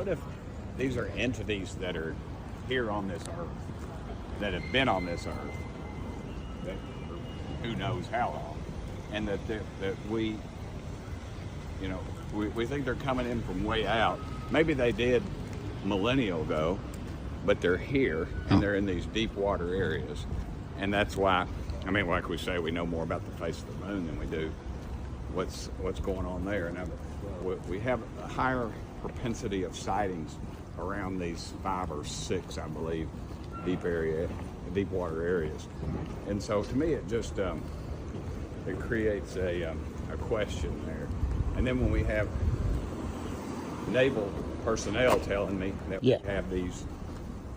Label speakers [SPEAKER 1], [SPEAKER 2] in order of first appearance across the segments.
[SPEAKER 1] what if these are entities that are here on this earth, that have been on this earth, that, who knows how long, and that we, we think they're coming in from way out. Maybe they did millennia ago, but they're here and they're in these deep water areas, and that's why. I mean, like we say, we know more about the face of the moon than we do what's going on there. Now, we have a higher propensity of sightings around these 5 or 6, I believe, deep water areas, and so to me, it just it creates a question there. And then when we have naval personnel telling me that we have these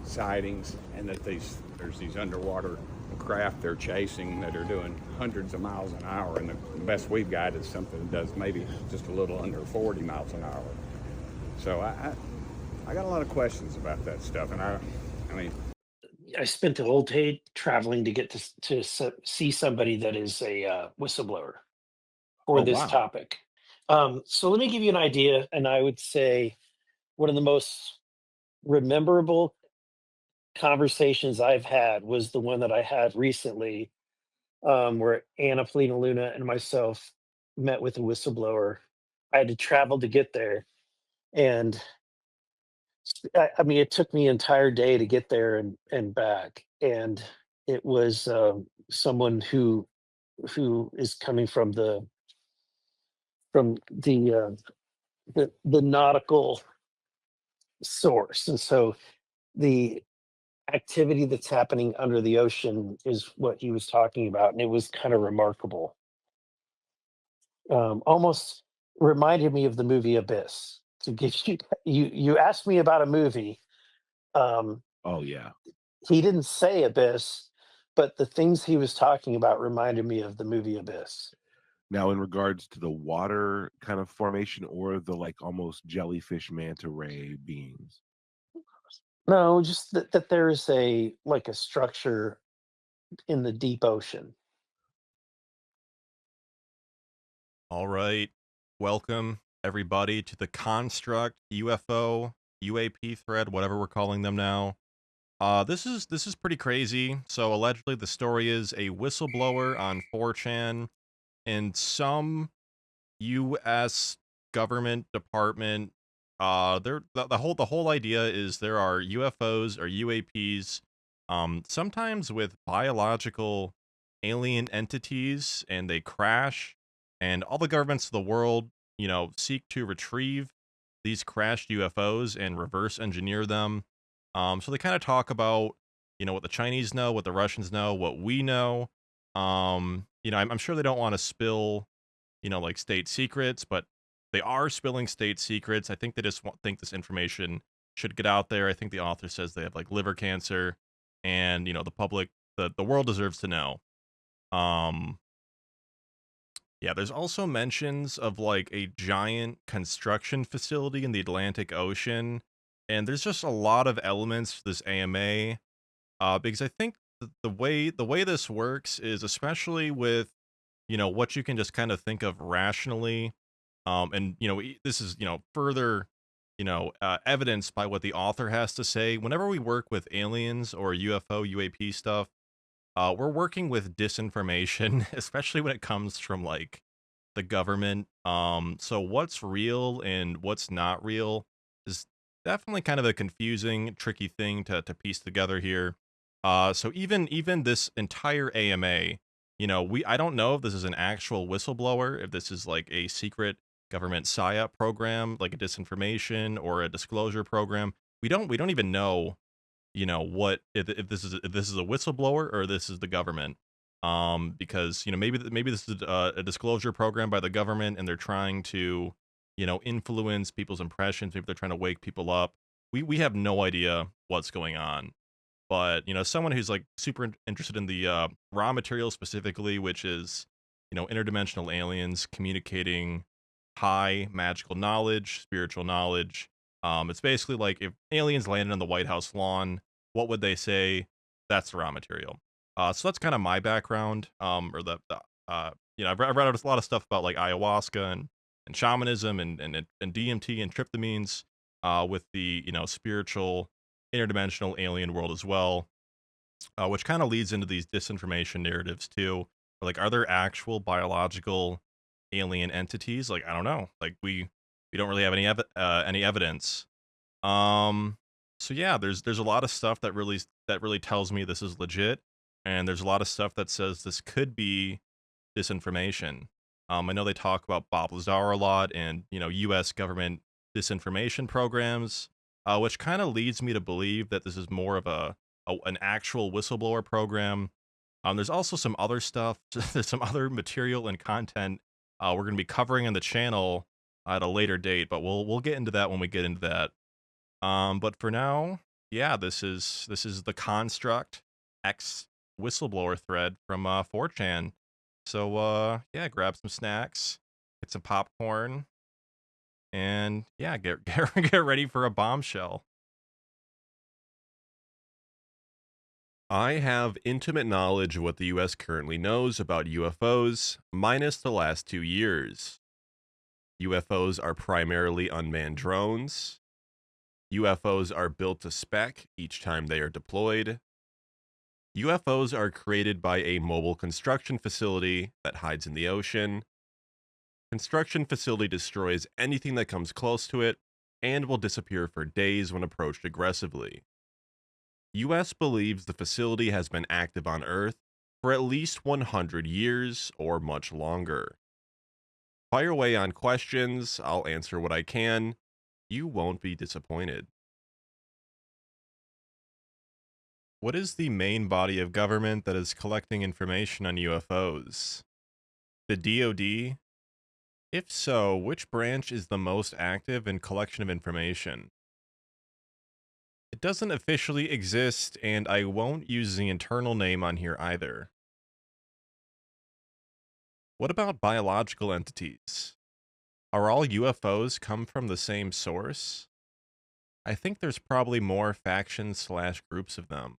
[SPEAKER 1] sightings and that there's these underwater craft they're chasing that are doing hundreds of miles an hour, and the best we've got is something that does maybe just a little under 40 miles an hour. So I got a lot of questions about that stuff, and I mean,
[SPEAKER 2] I spent the whole day traveling to get to see somebody that is a whistleblower for
[SPEAKER 1] oh
[SPEAKER 2] this
[SPEAKER 1] wow,
[SPEAKER 2] topic. So let me give you an idea, and I would say one of the most rememberable conversations I've had was the one that I had recently, where Anna Polina Luna and myself met with a whistleblower. I had to travel to get there, and I mean, it took me an entire day to get there and back. And it was someone who is coming from the nautical source, and so the activity that's happening under the ocean is what he was talking about, and it was kind of remarkable. Almost reminded me of the movie Abyss. To give you asked me about a movie. Um,
[SPEAKER 3] Oh yeah.
[SPEAKER 2] he didn't say Abyss, but the things he was talking about reminded me of the movie Abyss.
[SPEAKER 3] Now, in regards to the water kind of formation or the like almost jellyfish manta ray beings.
[SPEAKER 2] No, just that there is a like a structure in the deep ocean.
[SPEAKER 4] All right. Welcome, everybody, to the Construct UFO UAP thread, whatever we're calling them now. This is pretty crazy. So allegedly, the story is a whistleblower on 4chan and some U.S. government department. The whole idea is there are UFOs or UAPs, sometimes with biological alien entities, and they crash, and all the governments of the world, seek to retrieve these crashed UFOs and reverse engineer them. So they kind of talk about, what the Chinese know, what the Russians know, what we know. I'm sure they don't want to spill, like state secrets, but they are spilling state secrets. I think they just think this information should get out there. I think the author says they have like liver cancer, and the public, the world deserves to know. Um, yeah, there's also mentions of like a giant construction facility in the Atlantic Ocean, and there's just a lot of elements to this AMA. Because I think the way this works is, especially with what you can just kind of think of rationally, and this is further evidenced by what the author has to say. Whenever we work with aliens or UFO UAP stuff, we're working with disinformation, especially when it comes from like the government. So what's real and what's not real is definitely kind of a confusing, tricky thing to piece together here. So even this entire AMA, I don't know if this is an actual whistleblower, if this is like a secret government PSYOP program, like a disinformation or a disclosure program. We don't even know, what if this is a whistleblower or this is the government. Because maybe this is a disclosure program by the government, and they're trying to influence people's impressions. Maybe they're trying to wake people up. We have no idea what's going on. But someone who's like super interested in the raw material specifically, which is interdimensional aliens communicating high magical knowledge, spiritual knowledge. It's basically like if aliens landed on the White House lawn, what would they say? That's the raw material. So that's kind of my background. Or I've read a lot of stuff about like ayahuasca and shamanism and DMT and tryptamines. with the, spiritual interdimensional alien world as well, which kind of leads into these disinformation narratives too. Like, are there actual biological alien entities? Like, I don't know. Like, we don't really have any evidence. Um, so yeah, there's a lot of stuff that really tells me this is legit, and there's a lot of stuff that says this could be disinformation. I know they talk about Bob Lazar a lot, and U.S. government disinformation programs, which kind of leads me to believe that this is more of an actual whistleblower program. There's also some other stuff, there's some other material and content we're going to be covering on the channel at a later date, but we'll get into that when we get into that. But for now, yeah, this is the Construct X whistleblower thread from 4chan. So yeah, grab some snacks, get some popcorn, and yeah, get ready for a bombshell. I have intimate knowledge of what the US currently knows about UFOs, minus the last 2 years. UFOs are primarily unmanned drones. UFOs are built to spec each time they are deployed. UFOs are created by a mobile construction facility that hides in the ocean. Construction facility destroys anything that comes close to it and will disappear for days when approached aggressively. US believes the facility has been active on Earth for at least 100 years or much longer. Fire away on questions, I'll answer what I can. You won't be disappointed. What is the main body of government that is collecting information on UFOs? The DoD? If so, which branch is the most active in collection of information? It doesn't officially exist, and I won't use the internal name on here either. What about biological entities? Are all UFOs come from the same source? I think there's probably more factions/groups of them.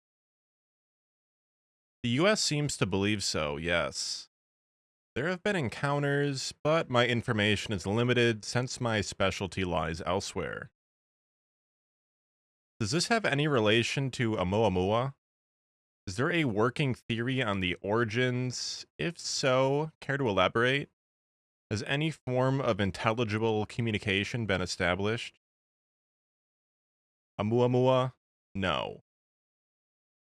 [SPEAKER 4] The US seems to believe so, yes. There have been encounters, but my information is limited since my specialty lies elsewhere. Does this have any relation to Oumuamua? Is there a working theory on the origins? If so, care to elaborate? Has any form of intelligible communication been established? Oumuamua? No.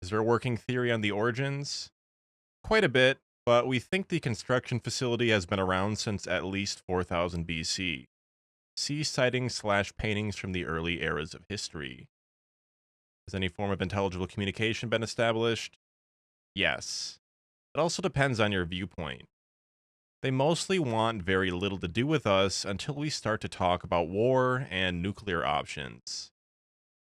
[SPEAKER 4] Is there a working theory on the origins? Quite a bit, but we think the construction facility has been around since at least 4000 BC. See sightings/paintings from the early eras of history. Has any form of intelligible communication been established? Yes. It also depends on your viewpoint. They mostly want very little to do with us until we start to talk about war and nuclear options.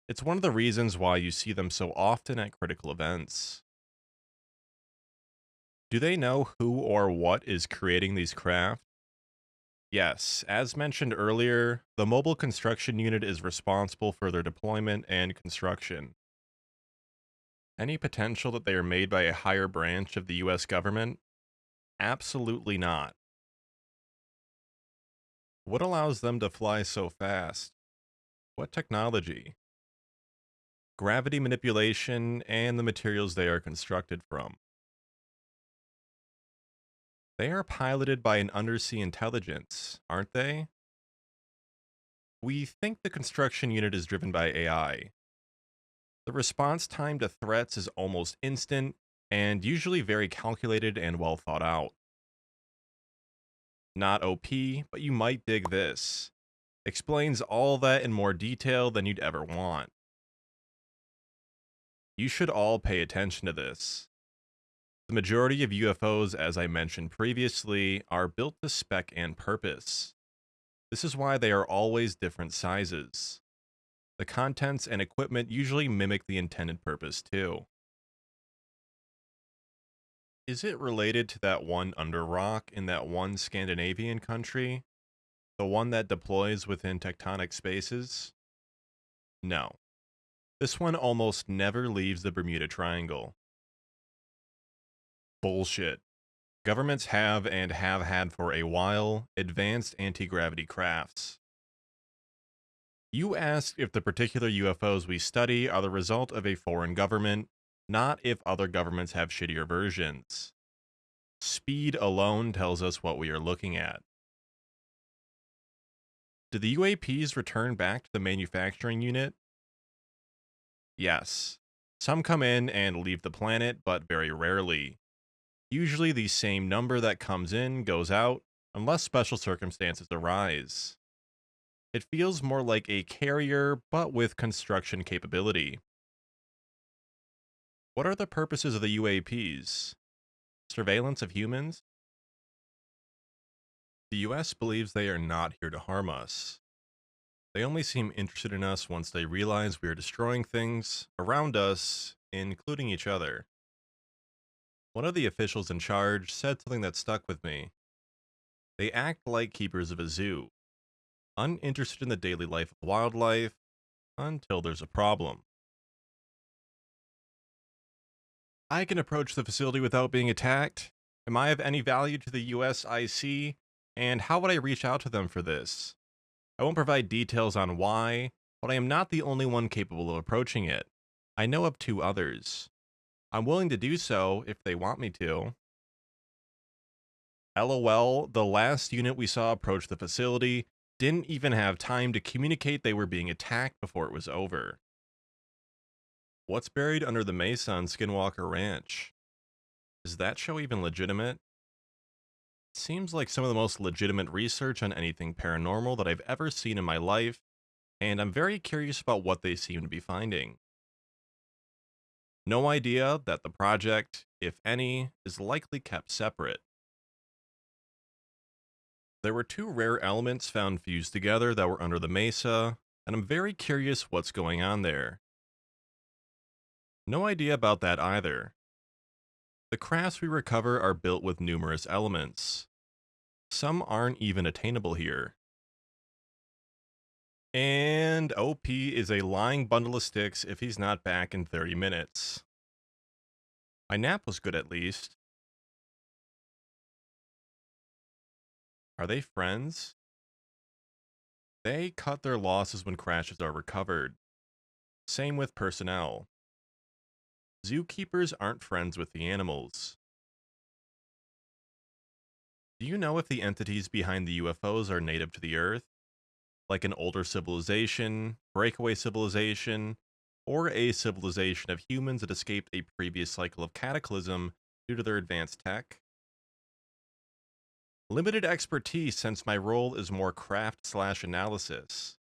[SPEAKER 4] It's one of the reasons why you see them so often at critical events. Do they know who or what is creating these craft? Yes, as mentioned earlier, the Mobile Construction Unit is responsible for their deployment and construction. Any potential that they are made by a higher branch of the US government? Absolutely not. What allows them to fly so fast? What technology? Gravity manipulation and the materials they are constructed from. They are piloted by an undersea intelligence, aren't they? We think the construction unit is driven by AI. The response time to threats is almost instant and usually very calculated and well thought out. Not OP, but you might dig this. Explains all that in more detail than you'd ever want. You should all pay attention to this. The majority of UFOs, as I mentioned previously, are built to spec and purpose. This is why they are always different sizes. The contents and equipment usually mimic the intended purpose too. Is it related to that one under rock in that one Scandinavian country? The one that deploys within tectonic spaces? No. This one almost never leaves the Bermuda Triangle. Bullshit. Governments have and have had for a while advanced anti-gravity crafts. You asked if the particular UFOs we study are the result of a foreign government, not if other governments have shittier versions. Speed alone tells us what we are looking at. Did the UAPs return back to the manufacturing unit? Yes. Some come in and leave the planet, but very rarely. Usually the same number that comes in goes out, unless special circumstances arise. It feels more like a carrier, but with construction capability. What are the purposes of the UAPs? Surveillance of humans? The US believes they are not here to harm us. They only seem interested in us once they realize we are destroying things around us, including each other. One of the officials in charge said something that stuck with me. They act like keepers of a zoo, uninterested in the daily life of wildlife until there's a problem. I can approach the facility without being attacked. Am I of any value to the USIC? And how would I reach out to them for this? I won't provide details on why, but I am not the only one capable of approaching it. I know of 2 others. I'm willing to do so if they want me to. LOL, the last unit we saw approach the facility didn't even have time to communicate they were being attacked before it was over. What's buried under the mesa on Skinwalker Ranch? Is that show even legitimate? It seems like some of the most legitimate research on anything paranormal that I've ever seen in my life, and I'm very curious about what they seem to be finding. No idea that the project, if any, is likely kept separate. There were 2 rare elements found fused together that were under the mesa, and I'm very curious what's going on there. No idea about that either. The crafts we recover are built with numerous elements. Some aren't even attainable here. And OP is a lying bundle of sticks if he's not back in 30 minutes. My nap was good at least. Are they friends? They cut their losses when crashes are recovered. Same with personnel. Zookeepers aren't friends with the animals. Do you know if the entities behind the UFOs are native to the Earth? Like an older civilization, breakaway civilization, or a civilization of humans that escaped a previous cycle of cataclysm due to their advanced tech? Limited expertise since my role is more craft/analysis.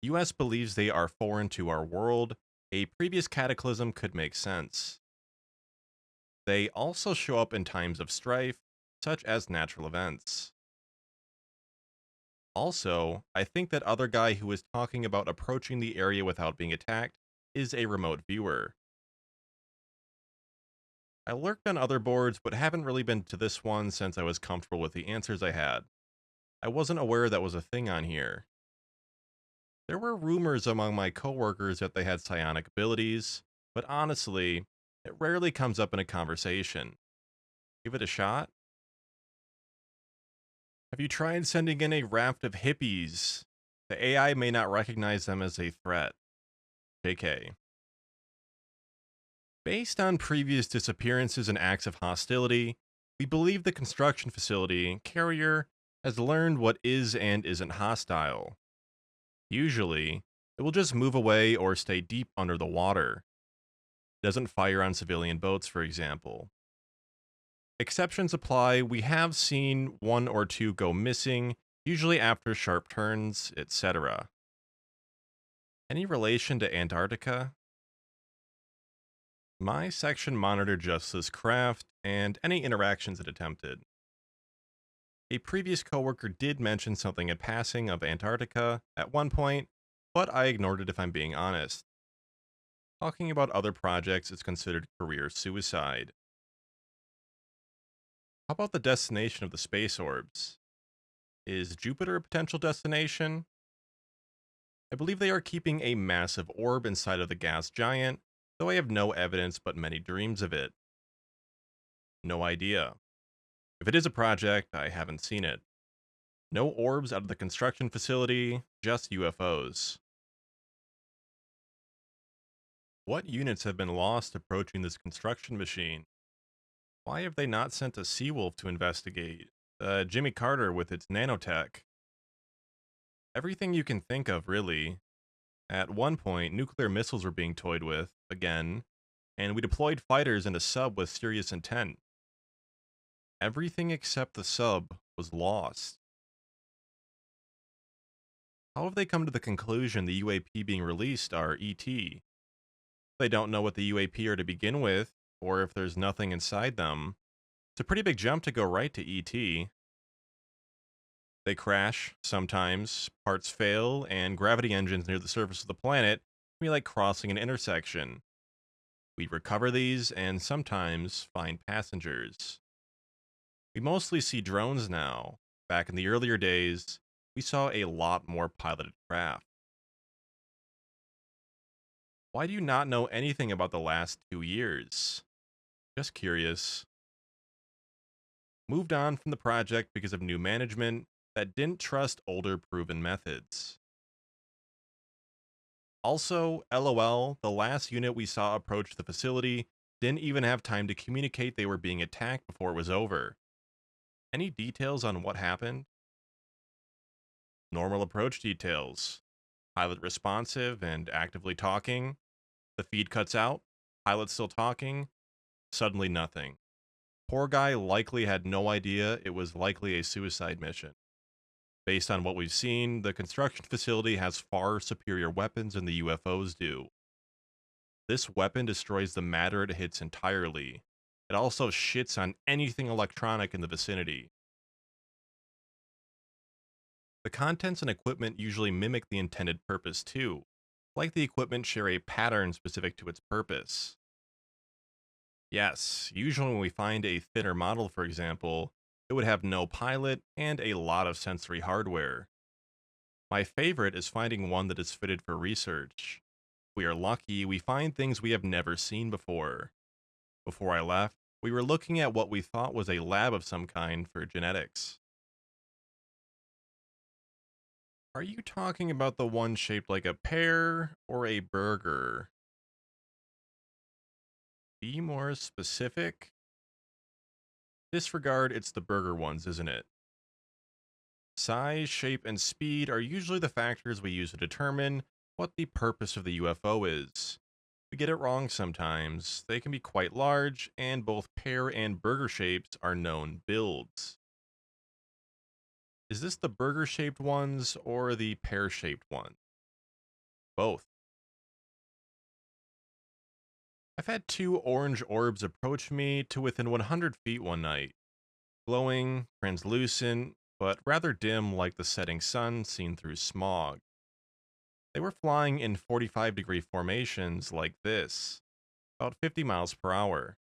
[SPEAKER 4] US believes they are foreign to our world. A previous cataclysm could make sense. They also show up in times of strife, such as natural events. Also, I think that other guy who was talking about approaching the area without being attacked is a remote viewer. I lurked on other boards, but haven't really been to this one since I was comfortable with the answers I had. I wasn't aware that was a thing on here. There were rumors among my coworkers that they had psionic abilities, but honestly, it rarely comes up in a conversation. Give it a shot? Have you tried sending in a raft of hippies? The AI may not recognize them as a threat. JK. Based on previous disappearances and acts of hostility, we believe the construction facility, Carrier, has learned what is and isn't hostile. Usually, it will just move away or stay deep under the water. It doesn't fire on civilian boats, for example. Exceptions apply. We have seen 1 or 2 go missing, usually after sharp turns, etc. Any relation to Antarctica? My section monitored just this craft and any interactions it attempted. A previous coworker did mention something in passing of Antarctica at one point, but I ignored it if I'm being honest. Talking about other projects is considered career suicide. How about the destination of the space orbs? Is Jupiter a potential destination? I believe they are keeping a massive orb inside of the gas giant, though I have no evidence but many dreams of it. No idea. If it is a project, I haven't seen it. No orbs out of the construction facility, just UFOs. What units have been lost approaching this construction machine? Why have they not sent a Seawolf to investigate? Jimmy Carter with its nanotech? Everything you can think of, really. At one point, nuclear missiles were being toyed with, again, and we deployed fighters in a sub with serious intent. Everything except the sub was lost. How have they come to the conclusion the UAP being released are ET? They don't know what the UAP are to begin with, or if there's nothing inside them. It's a pretty big jump to go right to ET. They crash, sometimes, parts fail, and gravity engines near the surface of the planet can be like crossing an intersection. We recover these, and sometimes find passengers. We mostly see drones now. Back in the earlier days, we saw a lot more piloted craft. Why do you not know anything about the last 2 years? Just curious. Moved on from the project because of new management that didn't trust older proven methods. Also, LOL, the last unit we saw approach the facility didn't even have time to communicate they were being attacked before it was over. Any details on what happened? Normal approach details. Pilot responsive and actively talking. The feed cuts out. Pilot still talking. Suddenly nothing. Poor guy likely had no idea it was likely a suicide mission. Based on what we've seen, the construction facility has far superior weapons than the UFOs do. This weapon destroys the matter it hits entirely. It also shits on anything electronic in the vicinity. The contents and equipment usually mimic the intended purpose too, like the equipment share a pattern specific to its purpose. Yes, usually when we find a thinner model, for example, it would have no pilot and a lot of sensory hardware. My favorite is finding one that is fitted for research. If we are lucky, we find things we have never seen before. Before I left, we were looking at what we thought was a lab of some kind for genetics. Are you talking about the one shaped like a pear or a burger? Be more specific? Disregard, it's the burger ones, isn't it? Size, shape, and speed are usually the factors we use to determine what the purpose of the UFO is. We get it wrong sometimes. They can be quite large, and both pear and burger shapes are known builds. Is this the burger-shaped ones or the pear-shaped one? Both. I've had 2 orange orbs approach me to within 100 feet one night. Glowing, translucent, but rather dim like the setting sun seen through smog. They were flying in 45-degree formations like this, about 50 miles per hour.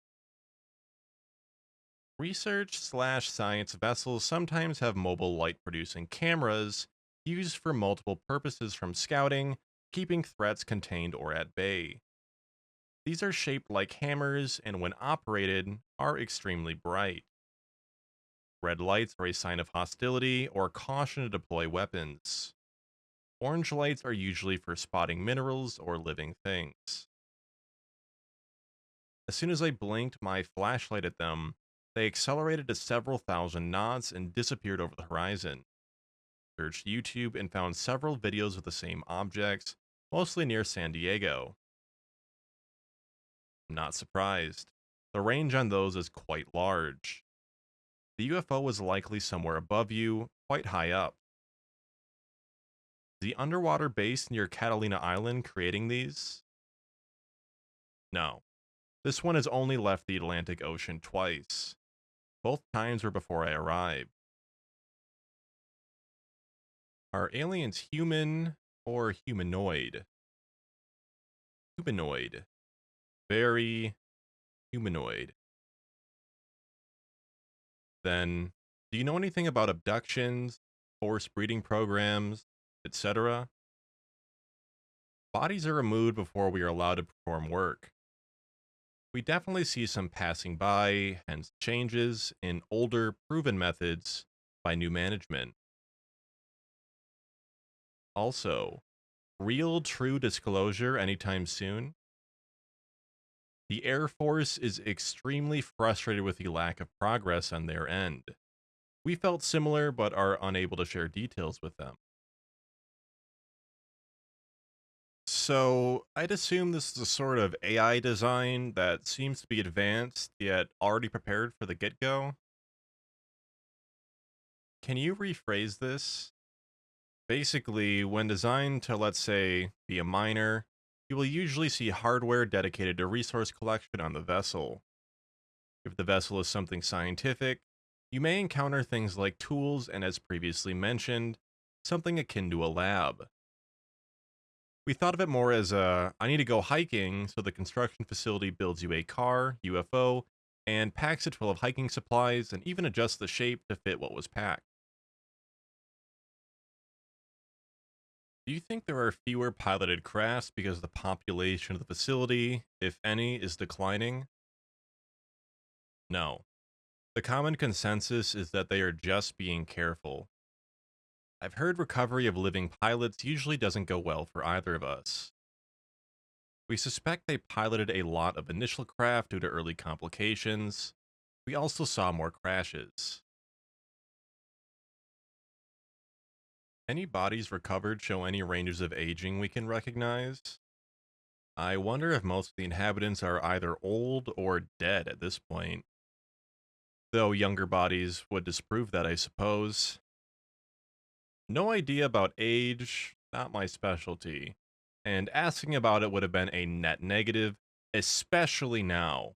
[SPEAKER 4] Research/science vessels sometimes have mobile light-producing cameras used for multiple purposes from scouting, keeping threats contained or at bay. These are shaped like hammers and when operated are extremely bright. Red lights are a sign of hostility or caution to deploy weapons. Orange lights are usually for spotting minerals or living things. As soon as I blinked my flashlight at them, they accelerated to several thousand knots and disappeared over the horizon. Searched YouTube and found several videos of the same objects, mostly near San Diego. I'm not surprised. The range on those is quite large. The UFO was likely somewhere above you, quite high up. Is the underwater base near Catalina Island creating these? No. This one has only left the Atlantic Ocean twice. Both times were before I arrived. Are aliens human or humanoid? Humanoid. Very humanoid. Then, do you know anything about abductions, forced breeding programs, etc.? Bodies are removed before we are allowed to perform work. We definitely see some passing by, hence changes in older, proven methods by new management. Also, real true disclosure anytime soon. The Air Force is extremely frustrated with the lack of progress on their end. We felt similar but are unable to share details with them. So, I'd assume this is a sort of AI design that seems to be advanced yet already prepared for the get-go. Can you rephrase this? Basically, when designed to, let's say, be a miner, you will usually see hardware dedicated to resource collection on the vessel. If the vessel is something scientific, you may encounter things like tools and, as previously mentioned, something akin to a lab. We thought of it more as I need to go hiking, so the construction facility builds you a car, UFO, and packs it full of hiking supplies and even adjusts the shape to fit what was packed. Do you think there are fewer piloted crafts because the population of the facility, if any, is declining? No. The common consensus is that they are just being careful. I've heard recovery of living pilots usually doesn't go well for either of us. We suspect they piloted a lot of initial craft due to early complications. We also saw more crashes. Any bodies recovered show any ranges of aging we can recognize? I wonder if most of the inhabitants are either old or dead at this point. Though younger bodies would disprove that, I suppose. No idea about age, not my specialty. And asking about it would have been a net negative, especially now.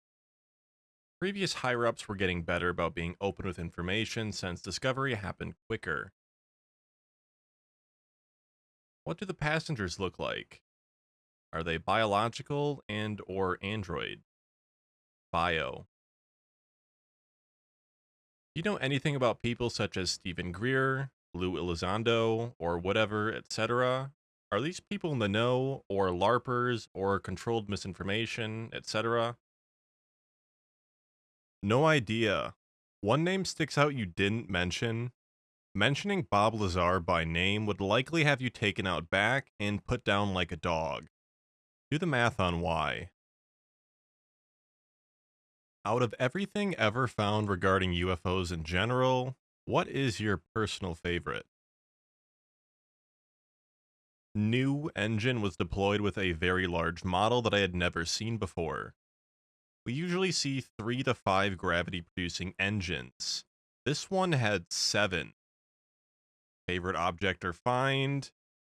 [SPEAKER 4] Previous higher-ups were getting better about being open with information since discovery happened quicker. What do the passengers look like? Are they biological and or android? Bio. Do you know anything about people such as Stephen Greer, Lou Elizondo, or whatever, etc.? Are these people in the know, or LARPers, or controlled misinformation, etc.? No idea. One name sticks out you didn't mention. Mentioning Bob Lazar by name would likely have you taken out back and put down like a dog. Do the math on why. Out of everything ever found regarding UFOs in general, what is your personal favorite? New engine was deployed with a very large model that I had never seen before. We usually see 3 to 5 gravity-producing engines. This one had 7. Favorite object or find?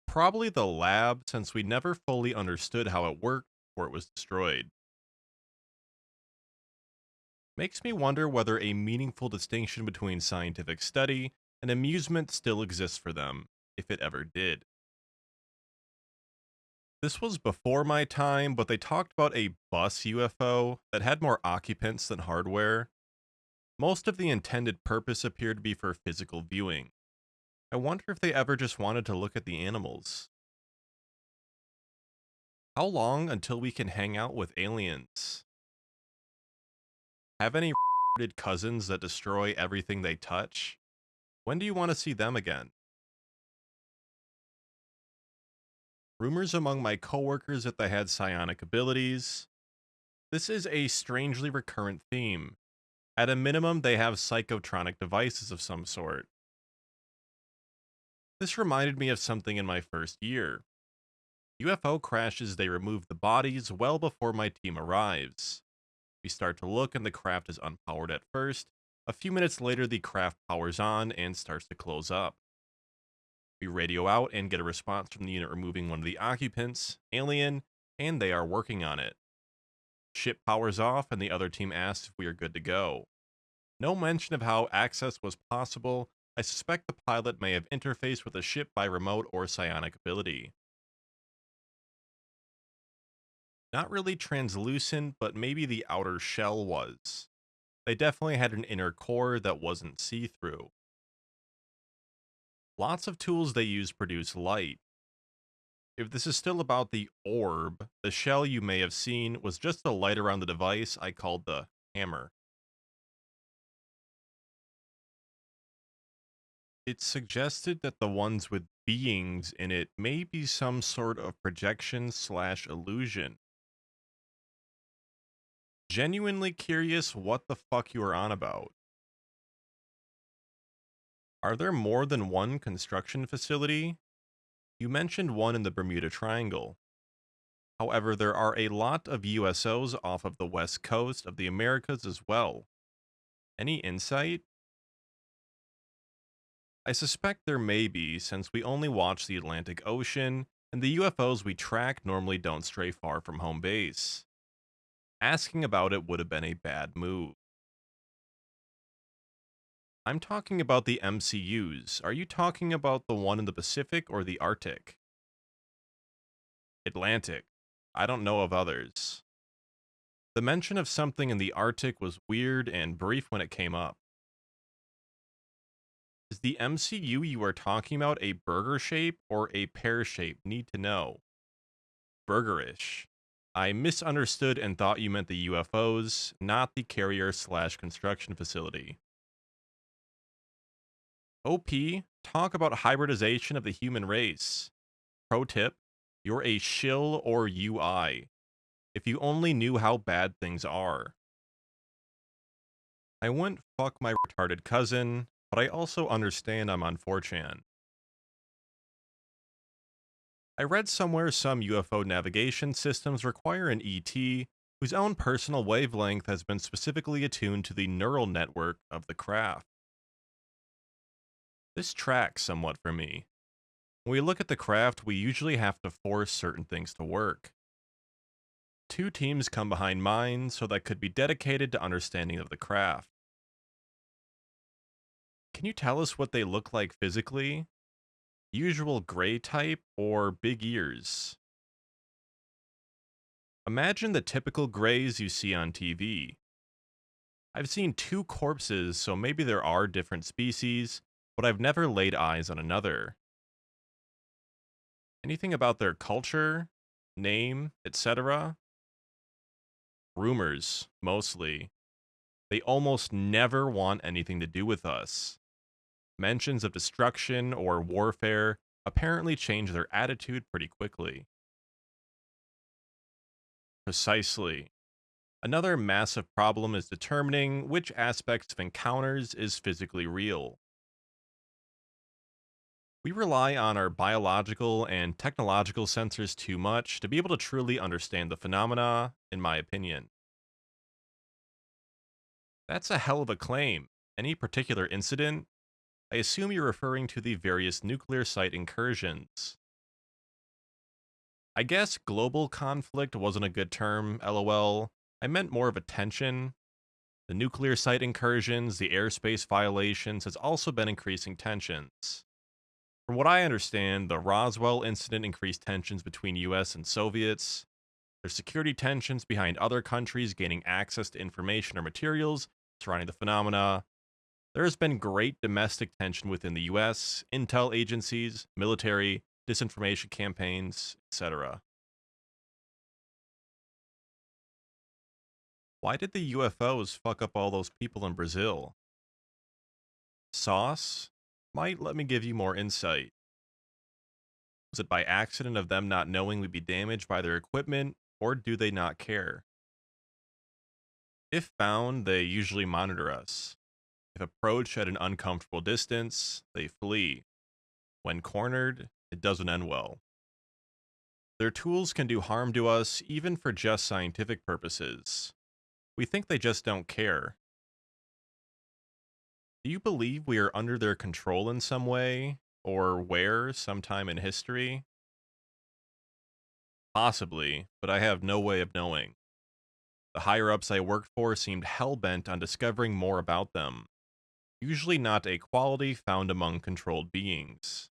[SPEAKER 4] Probably the lab, since we never fully understood how it worked before it was destroyed. Makes me wonder whether a meaningful distinction between scientific study and amusement still exists for them, if it ever did. This was before my time, but they talked about a bus UFO that had more occupants than hardware. Most of the intended purpose appeared to be for physical viewing. I wonder if they ever just wanted to look at the animals. How long until we can hang out with aliens? Have any cousins that destroy everything they touch? When do you want to see them again? Rumors among my coworkers that they had psionic abilities. This is a strangely recurrent theme. At a minimum, they have psychotronic devices of some sort. This reminded me of something in my first year. UFO crashes, they remove the bodies well before my team arrives. We start to look and the craft is unpowered at first. A few minutes later, the craft powers on and starts to close up. We radio out and get a response from the unit removing one of the occupants, alien, and they are working on it. Ship powers off and the other team asks if we are good to go. No mention of how access was possible. I suspect the pilot may have interfaced with the ship by remote or psionic ability. Not really translucent, but maybe the outer shell was. They definitely had an inner core that wasn't see-through. Lots of tools they use produce light. If this is still about the orb, the shell you may have seen was just the light around the device I called the hammer. It's suggested that the ones with beings in it may be some sort of projection slash illusion. Genuinely curious what the fuck you are on about. Are there more than one construction facility? You mentioned one in the Bermuda Triangle. However, there are a lot of USOs off of the west coast of the Americas as well. Any insight? I suspect there may be, since we only watch the Atlantic Ocean, and the UFOs we track normally don't stray far from home base. Asking about it would have been a bad move. I'm talking about the MCUs. Are you talking about the one in the Pacific or the Arctic? Atlantic. I don't know of others. The mention of something in the Arctic was weird and brief when it came up. Is the MCU you are talking about a burger shape or a pear shape? Need to know. Burgerish. I misunderstood and thought you meant the UFOs, not the carrier slash construction facility. OP, talk about hybridization of the human race. Pro tip, you're a shill or UI. If you only knew how bad things are. I wouldn't fuck my retarded cousin, but I also understand I'm on 4chan. I read somewhere some UFO navigation systems require an ET whose own personal wavelength has been specifically attuned to the neural network of the craft. This tracks somewhat for me. When we look at the craft, we usually have to force certain things to work. 2 teams come behind mine, so that could be dedicated to understanding of the craft. Can you tell us what they look like physically? Usual gray type or big ears? Imagine the typical grays you see on TV. I've seen 2 corpses, so maybe there are different species, but I've never laid eyes on another. Anything about their culture, name, etc.? Rumors, mostly. They almost never want anything to do with us. Mentions of destruction or warfare apparently change their attitude pretty quickly. Precisely. Another massive problem is determining which aspects of encounters is physically real. We rely on our biological and technological sensors too much to be able to truly understand the phenomena, in my opinion. That's a hell of a claim. Any particular incident? I assume you're referring to the various nuclear site incursions. I guess global conflict wasn't a good term, lol. I meant more of a tension. The nuclear site incursions, the airspace violations has also been increasing tensions. From what I understand, the Roswell incident increased tensions between US and Soviets. There's security tensions behind other countries gaining access to information or materials surrounding the phenomena. There has been great domestic tension within the US, intel agencies, military, disinformation campaigns, etc. Why did the UFOs fuck up all those people in Brazil? Sauce? Might let me give you more insight. Was it by accident of them not knowing we'd be damaged by their equipment, or do they not care? If found, they usually monitor us. If approached at an uncomfortable distance, they flee. When cornered, it doesn't end well. Their tools can do harm to us, even for just scientific purposes. We think they just don't care. Do you believe we are under their control in some way, or where, sometime in history? Possibly, but I have no way of knowing. The higher-ups I worked for seemed hell-bent on discovering more about them. Usually not a quality found among controlled beings.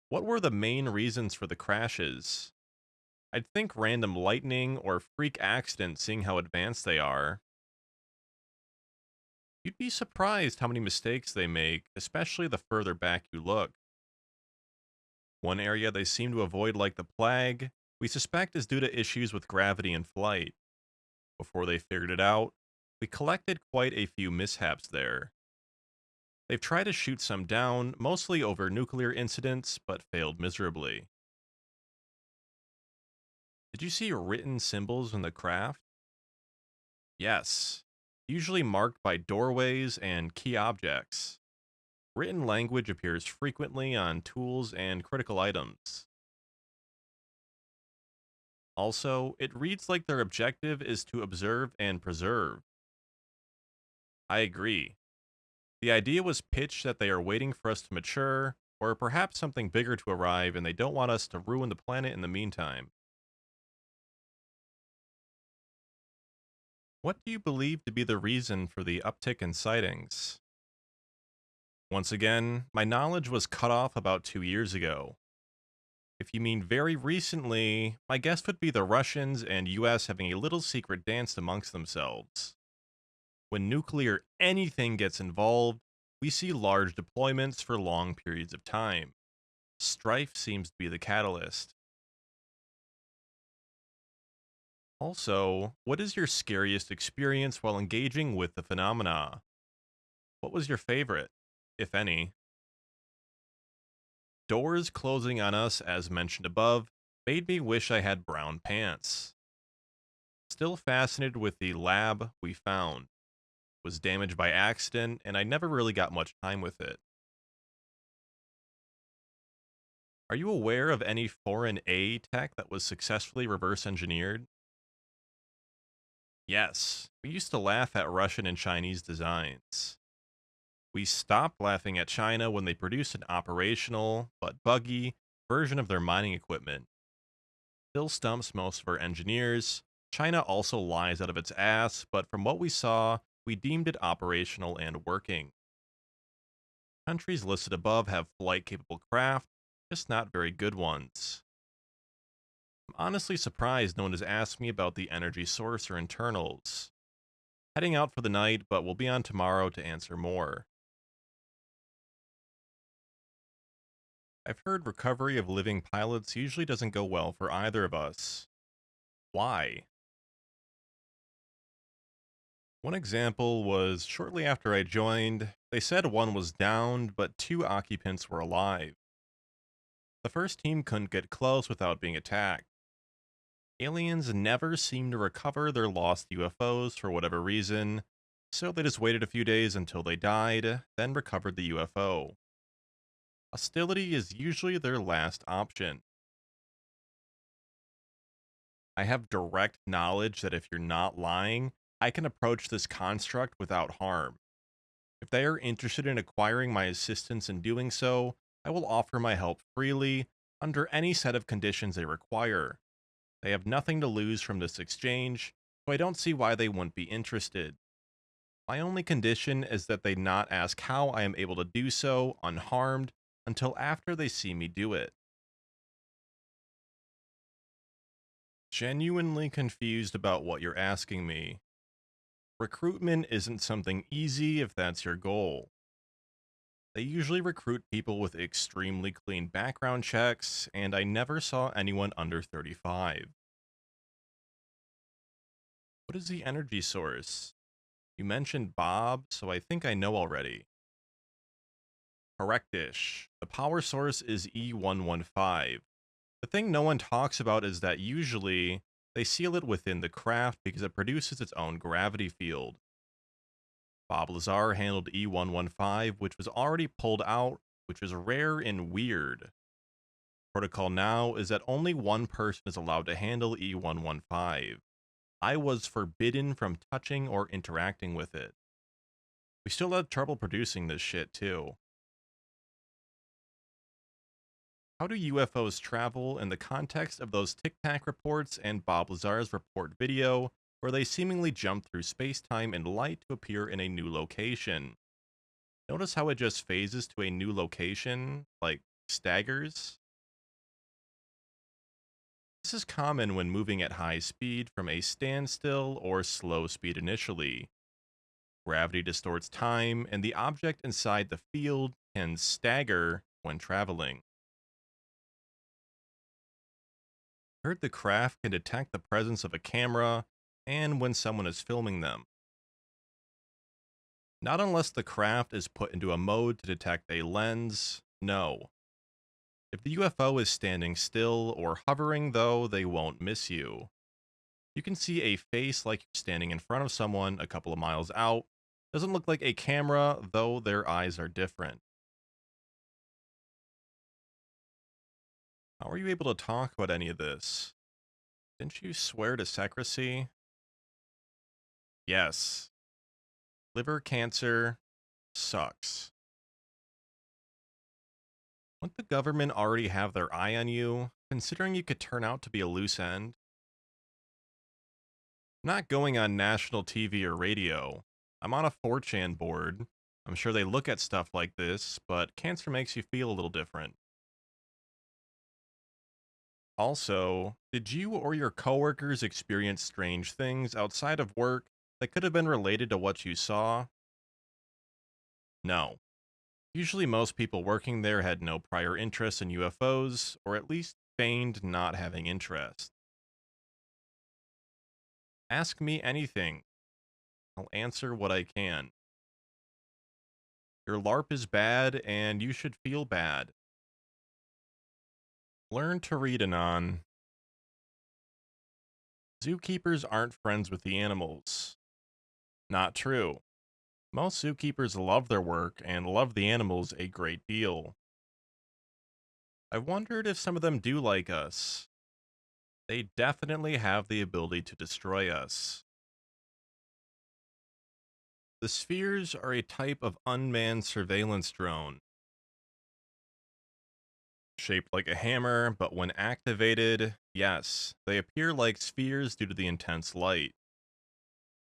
[SPEAKER 4] What were the main reasons for the crashes? I'd think random lightning or freak accident seeing how advanced they are. You'd be surprised how many mistakes they make, especially the further back you look. One area they seem to avoid like the plague, we suspect is due to issues with gravity and flight. Before they figured it out, we collected quite a few mishaps there. They've tried to shoot some down, mostly over nuclear incidents, but failed miserably. Did you see written symbols in the craft? Yes, usually marked by doorways and key objects. Written language appears frequently on tools and critical items. Also, it reads like their objective is to observe and preserve. I agree. The idea was pitched that they are waiting for us to mature, or perhaps something bigger to arrive, and they don't want us to ruin the planet in the meantime. What do you believe to be the reason for the uptick in sightings? Once again, my knowledge was cut off about 2 years ago. If you mean very recently, my guess would be the Russians and US having a little secret dance amongst themselves. When nuclear anything gets involved, we see large deployments for long periods of time. Strife seems to be the catalyst. Also, what is your scariest experience while engaging with the phenomena? What was your favorite, if any? Doors closing on us, as mentioned above, made me wish I had brown pants. Still fascinated with the lab we found. It was damaged by accident, and I never really got much time with it. Are you aware of any foreign A tech that was successfully reverse engineered? Yes, we used to laugh at Russian and Chinese designs. We stopped laughing at China when they produced an operational, but buggy, version of their mining equipment. Still stumps most of our engineers. China also lies out of its ass, but from what we saw, we deemed it operational and working. Countries listed above have flight-capable craft, just not very good ones. I'm honestly surprised no one has asked me about the energy source or internals. Heading out for the night, but we'll be on tomorrow to answer more. I've heard recovery of living pilots usually doesn't go well for either of us. Why? One example was shortly after I joined, they said one was downed, but 2 occupants were alive. The first team couldn't get close without being attacked. Aliens never seem to recover their lost UFOs for whatever reason, so they just waited a few days until they died, then recovered the UFO. Hostility is usually their last option. I have direct knowledge that if you're not lying, I can approach this construct without harm. If they are interested in acquiring my assistance in doing so, I will offer my help freely, under any set of conditions they require. They have nothing to lose from this exchange, so I don't see why they wouldn't be interested. My only condition is that they not ask how I am able to do so unharmed until after they see me do it. Genuinely confused about what you're asking me. Recruitment isn't something easy if that's your goal. They usually recruit people with extremely clean background checks, and I never saw anyone under 35. What is the energy source? You mentioned Bob, so I think I know already. Correctish. The power source is E115. The thing no one talks about is that usually they seal it within the craft because it produces its own gravity field. Bob Lazar handled E115, which was already pulled out, which is rare and weird. Protocol now is that only one person is allowed to handle E115. I was forbidden from touching or interacting with it. We still had trouble producing this shit too. How do UFOs travel in the context of those Tic Tac reports and Bob Lazar's report video, where they seemingly jump through space-time and light to appear in a new location? Notice how it just phases to a new location, like staggers? This is common when moving at high speed from a standstill or slow speed initially. Gravity distorts time, and the object inside the field can stagger when traveling. Heard the craft can detect the presence of a camera and when someone is filming them. Not unless the craft is put into a mode to detect a lens, no. If the UFO is standing still or hovering, though, they won't miss you. You can see a face like you're standing in front of someone a couple of miles out. Doesn't look like a camera, though their eyes are different. How are you able to talk about any of this? Didn't you swear to secrecy? Yes. Liver cancer sucks. Wouldn't the government already have their eye on you, considering you could turn out to be a loose end? I'm not going on national TV or radio. I'm on a 4chan board. I'm sure they look at stuff like this, but cancer makes you feel a little different. Also, did you or your coworkers experience strange things outside of work that could have been related to what you saw? No. Usually most people working there had no prior interest in UFOs, or at least feigned not having interest. Ask me anything. I'll answer what I can. Your LARP is bad, and you should feel bad. Learn to read, Anon. Zookeepers aren't friends with the animals. Not true. Most zookeepers love their work and love the animals a great deal. I wondered if some of them do like us. They definitely have the ability to destroy us. The spheres are a type of unmanned surveillance drone. Shaped like a hammer, but when activated, yes, they appear like spheres due to the intense light.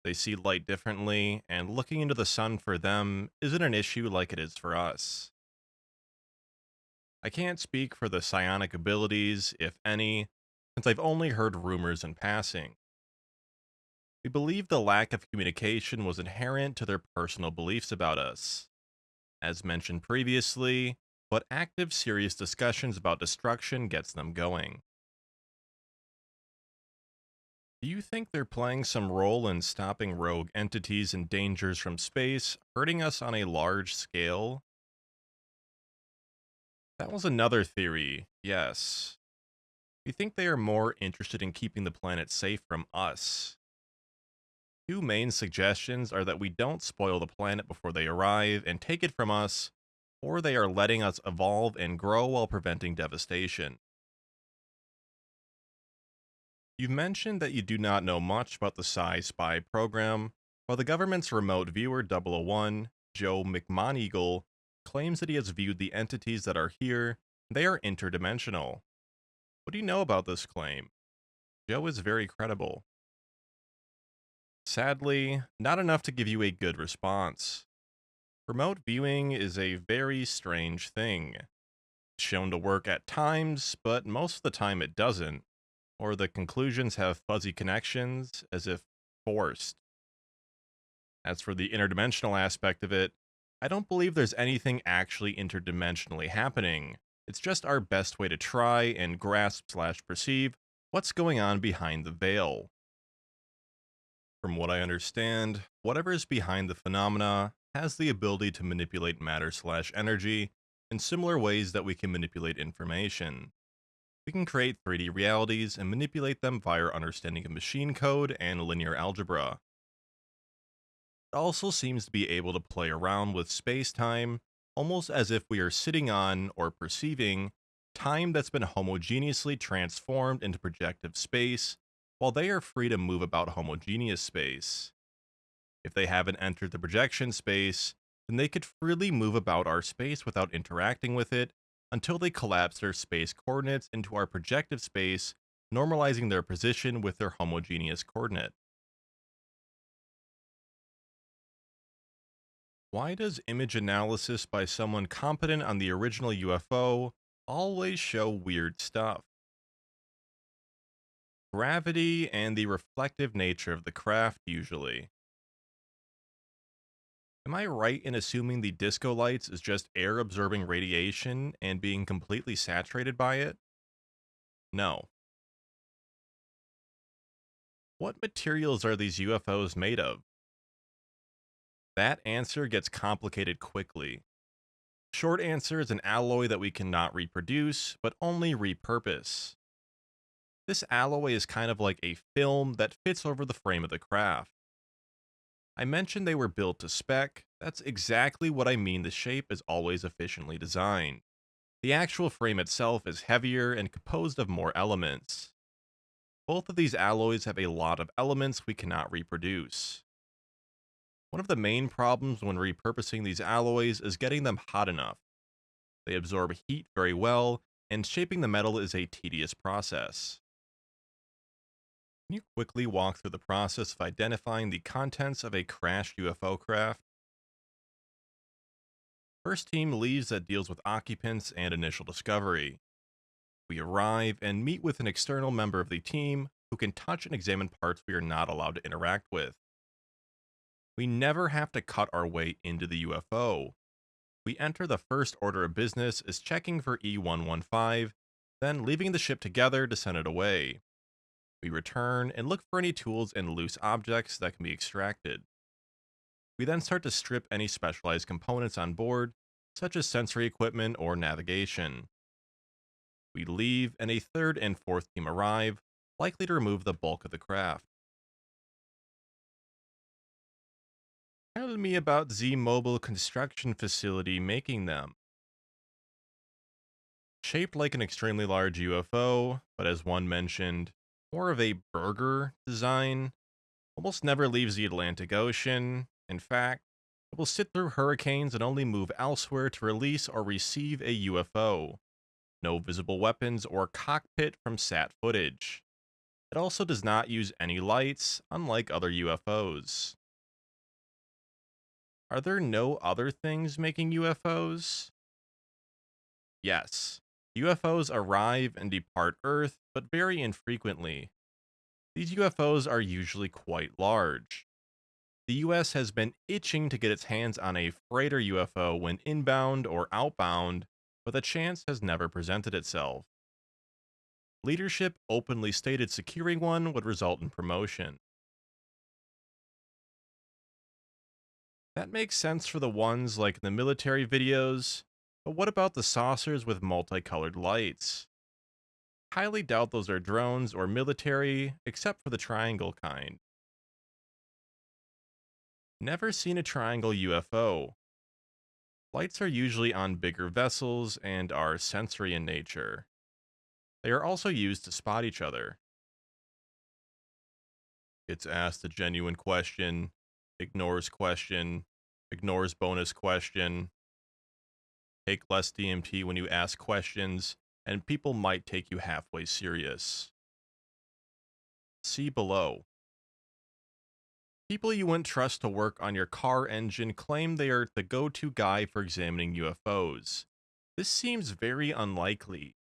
[SPEAKER 4] They see light differently, and looking into the sun for them isn't an issue like it is for us. I can't speak for the psionic abilities, if any, since I've only heard rumors in passing. We believe the lack of communication was inherent to their personal beliefs about us. As mentioned previously, but active, serious discussions about destruction gets them going. Do you think they're playing some role in stopping rogue entities and dangers from space, hurting us on a large scale? That was another theory, yes. We think they are more interested in keeping the planet safe from us. Two main suggestions are that we don't spoil the planet before they arrive and take it from us, or they are letting us evolve and grow while preventing devastation. You've mentioned that you do not know much about the Psi Spy program, while the government's remote viewer 001, Joe McMoneagle, claims that he has viewed the entities that are here, and they are interdimensional. What do you know about this claim? Joe is very credible. Sadly, not enough to give you a good response. Remote viewing is a very strange thing. It's shown to work at times, but most of the time it doesn't, or the conclusions have fuzzy connections, as if forced. As for the interdimensional aspect of it, I don't believe there's anything actually interdimensionally happening. It's just our best way to try and grasp/perceive what's going on behind the veil. From what I understand, whatever is behind the phenomena has the ability to manipulate matter/energy in similar ways that we can manipulate information. We can create 3D realities and manipulate them via our understanding of machine code and linear algebra. It also seems to be able to play around with space-time, almost as if we are sitting on, or perceiving, time that's been homogeneously transformed into projective space, while they are free to move about homogeneous space. If they haven't entered the projection space, then they could freely move about our space without interacting with it until they collapse their space coordinates into our projective space, normalizing their position with their homogeneous coordinate. Why does image analysis by someone competent on the original UFO always show weird stuff? Gravity and the reflective nature of the craft, usually. Am I right in assuming the disco lights is just air absorbing radiation and being completely saturated by it? No. What materials are these UFOs made of? That answer gets complicated quickly. Short answer is an alloy that we cannot reproduce, but only repurpose. This alloy is kind of like a film that fits over the frame of the craft. I mentioned they were built to spec. That's exactly what I mean. The shape is always efficiently designed. The actual frame itself is heavier and composed of more elements. Both of these alloys have a lot of elements we cannot reproduce. One of the main problems when repurposing these alloys is getting them hot enough. They absorb heat very well, and shaping the metal is a tedious process. Can you quickly walk through the process of identifying the contents of a crashed UFO craft? First team leaves that deals with occupants and initial discovery. We arrive and meet with an external member of the team who can touch and examine parts we are not allowed to interact with. We never have to cut our way into the UFO. We enter the first order of business as checking for E115, then leaving the ship together to send it away. We return and look for any tools and loose objects that can be extracted. We then start to strip any specialized components on board, such as sensory equipment or navigation. We leave, and a third and fourth team arrive, likely to remove the bulk of the craft. Tell me about Z Mobile construction facility making them. Shaped like an extremely large UFO, but as one mentioned, more of a burger design, almost never leaves the Atlantic Ocean. In fact, it will sit through hurricanes and only move elsewhere to release or receive a UFO. No visible weapons or cockpit from SAT footage. It also does not use any lights, unlike other UFOs. Are there no other things making UFOs? Yes. UFOs arrive and depart Earth, but very infrequently. These UFOs are usually quite large. The US has been itching to get its hands on a freighter UFO when inbound or outbound, but the chance has never presented itself. Leadership openly stated securing one would result in promotion. That makes sense for the ones like the military videos, but what about the saucers with multicolored lights? Highly doubt those are drones or military, except for the triangle kind. Never seen a triangle UFO. Lights are usually on bigger vessels and are sensory in nature. They are also used to spot each other. It's asked a genuine question, ignores question, ignores bonus question. Take less DMT when you ask questions, and people might take you halfway serious. See below. People you wouldn't trust to work on your car engine claim they are the go-to guy for examining UFOs. This seems very unlikely.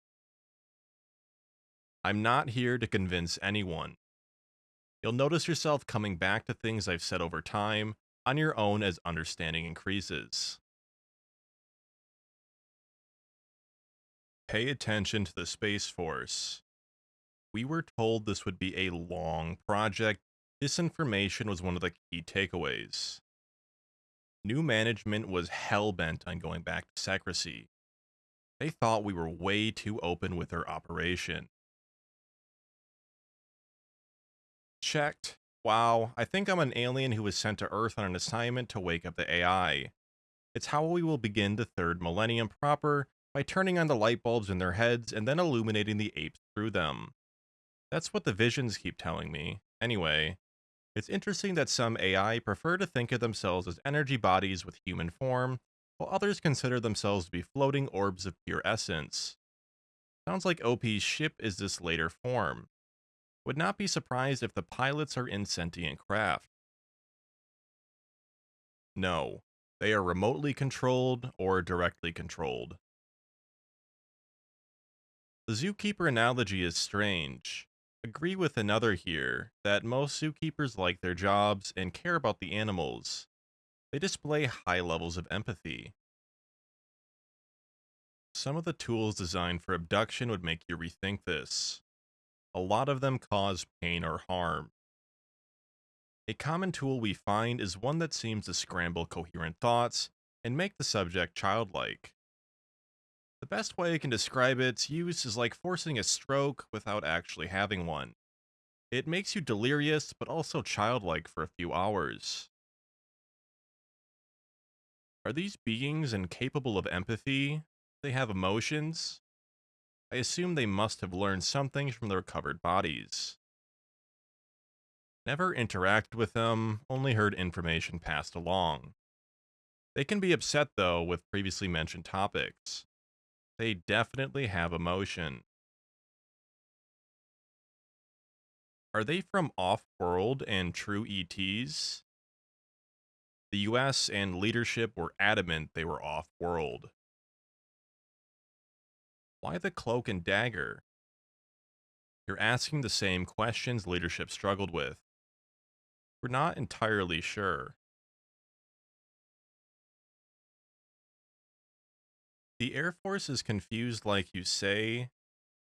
[SPEAKER 4] I'm not here to convince anyone. You'll notice yourself coming back to things I've said over time on your own as understanding increases. Pay attention to the Space Force. We were told this would be a long project. Disinformation was one of the key takeaways. New management was hell-bent on going back to secrecy. They thought we were way too open with our operation. Checked. Wow, I think I'm an alien who was sent to Earth on an assignment to wake up the AI. It's how we will begin the third millennium proper, by turning on the light bulbs in their heads and then illuminating the apes through them. That's what the visions keep telling me. Anyway, it's interesting that some AI prefer to think of themselves as energy bodies with human form, while others consider themselves to be floating orbs of pure essence. Sounds like OP's ship is this later form. Would not be surprised if the pilots are insentient craft. No, they are remotely controlled or directly controlled. The zookeeper analogy is strange. Agree with another here, that most zookeepers like their jobs and care about the animals. They display high levels of empathy. Some of the tools designed for abduction would make you rethink this. A lot of them cause pain or harm. A common tool we find is one that seems to scramble coherent thoughts and make the subject childlike. The best way I can describe its use is like forcing a stroke without actually having one. It makes you delirious, but also childlike for a few hours. Are these beings incapable of empathy? They have emotions? I assume they must have learned something from their recovered bodies. Never interacted with them, only heard information passed along. They can be upset, though, with previously mentioned topics. They definitely have emotion. Are they from off-world and true ETs? The US and leadership were adamant they were off-world. Why the cloak and dagger? You're asking the same questions leadership struggled with. We're not entirely sure. The Air Force is confused like you say.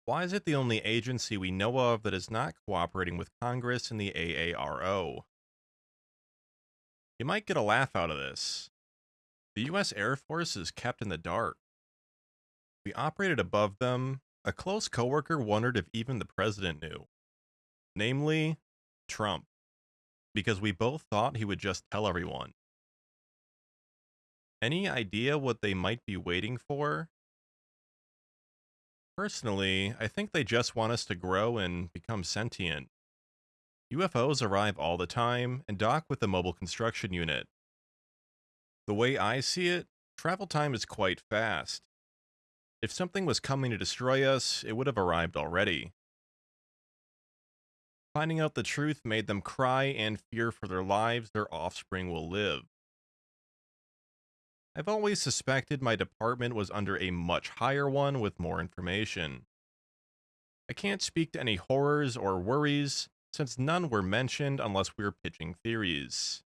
[SPEAKER 4] Why is it the only agency we know of that is not cooperating with Congress and the AARO? You might get a laugh out of this. The US Air Force is kept in the dark. We operated above them. A close coworker wondered if even the president knew. Namely, Trump. Because we both thought he would just tell everyone. Any idea what they might be waiting for? Personally, I think they just want us to grow and become sentient. UFOs arrive all the time and dock with the mobile construction unit. The way I see it, travel time is quite fast. If something was coming to destroy us, it would have arrived already. Finding out the truth made them cry and fear for their lives their offspring will live. I've always suspected my department was under a much higher one with more information. I can't speak to any horrors or worries, since none were mentioned unless we were pitching theories.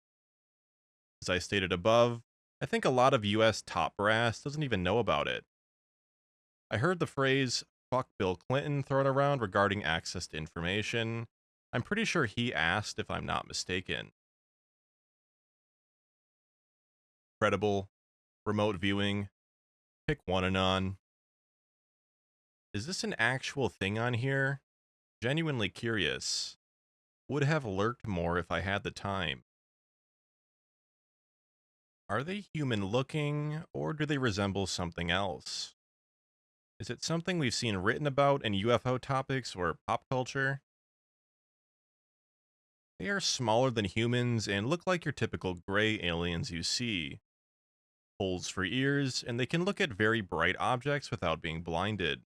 [SPEAKER 4] As I stated above, I think a lot of US top brass doesn't even know about it. I heard the phrase, "fuck Bill Clinton" thrown around regarding access to information. I'm pretty sure he asked, if I'm not mistaken. Credible, remote viewing, pick one and on. Is this an actual thing on here? Genuinely curious. Would have lurked more if I had the time. Are they human looking, or do they resemble something else? Is it something we've seen written about in UFO topics or pop culture? They are smaller than humans and look like your typical gray aliens you see. Holes for ears, and they can look at very bright objects without being blinded.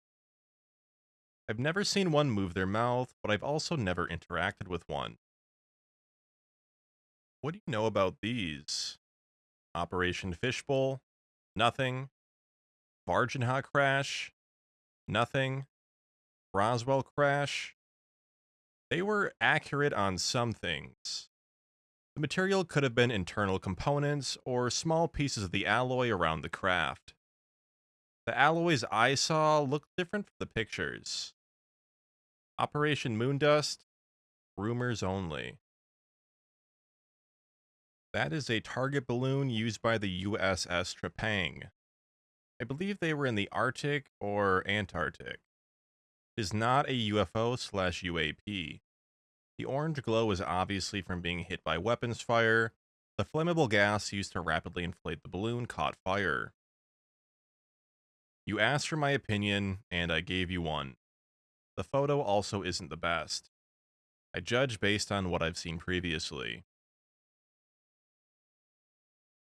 [SPEAKER 4] I've never seen one move their mouth, but I've also never interacted with one. What do you know about these? Operation Fishbowl? Nothing. Varginha crash? Nothing. Roswell crash? They were accurate on some things. The material could have been internal components or small pieces of the alloy around the craft. The alloys I saw looked different from the pictures. Operation Moondust? Rumors only. That is a target balloon used by the USS Trepang. I believe they were in the Arctic or Antarctic. It is not a UFO/UAP. The orange glow is obviously from being hit by weapons fire. The flammable gas used to rapidly inflate the balloon caught fire. You asked for my opinion, and I gave you one. The photo also isn't the best. I judge based on what I've seen previously.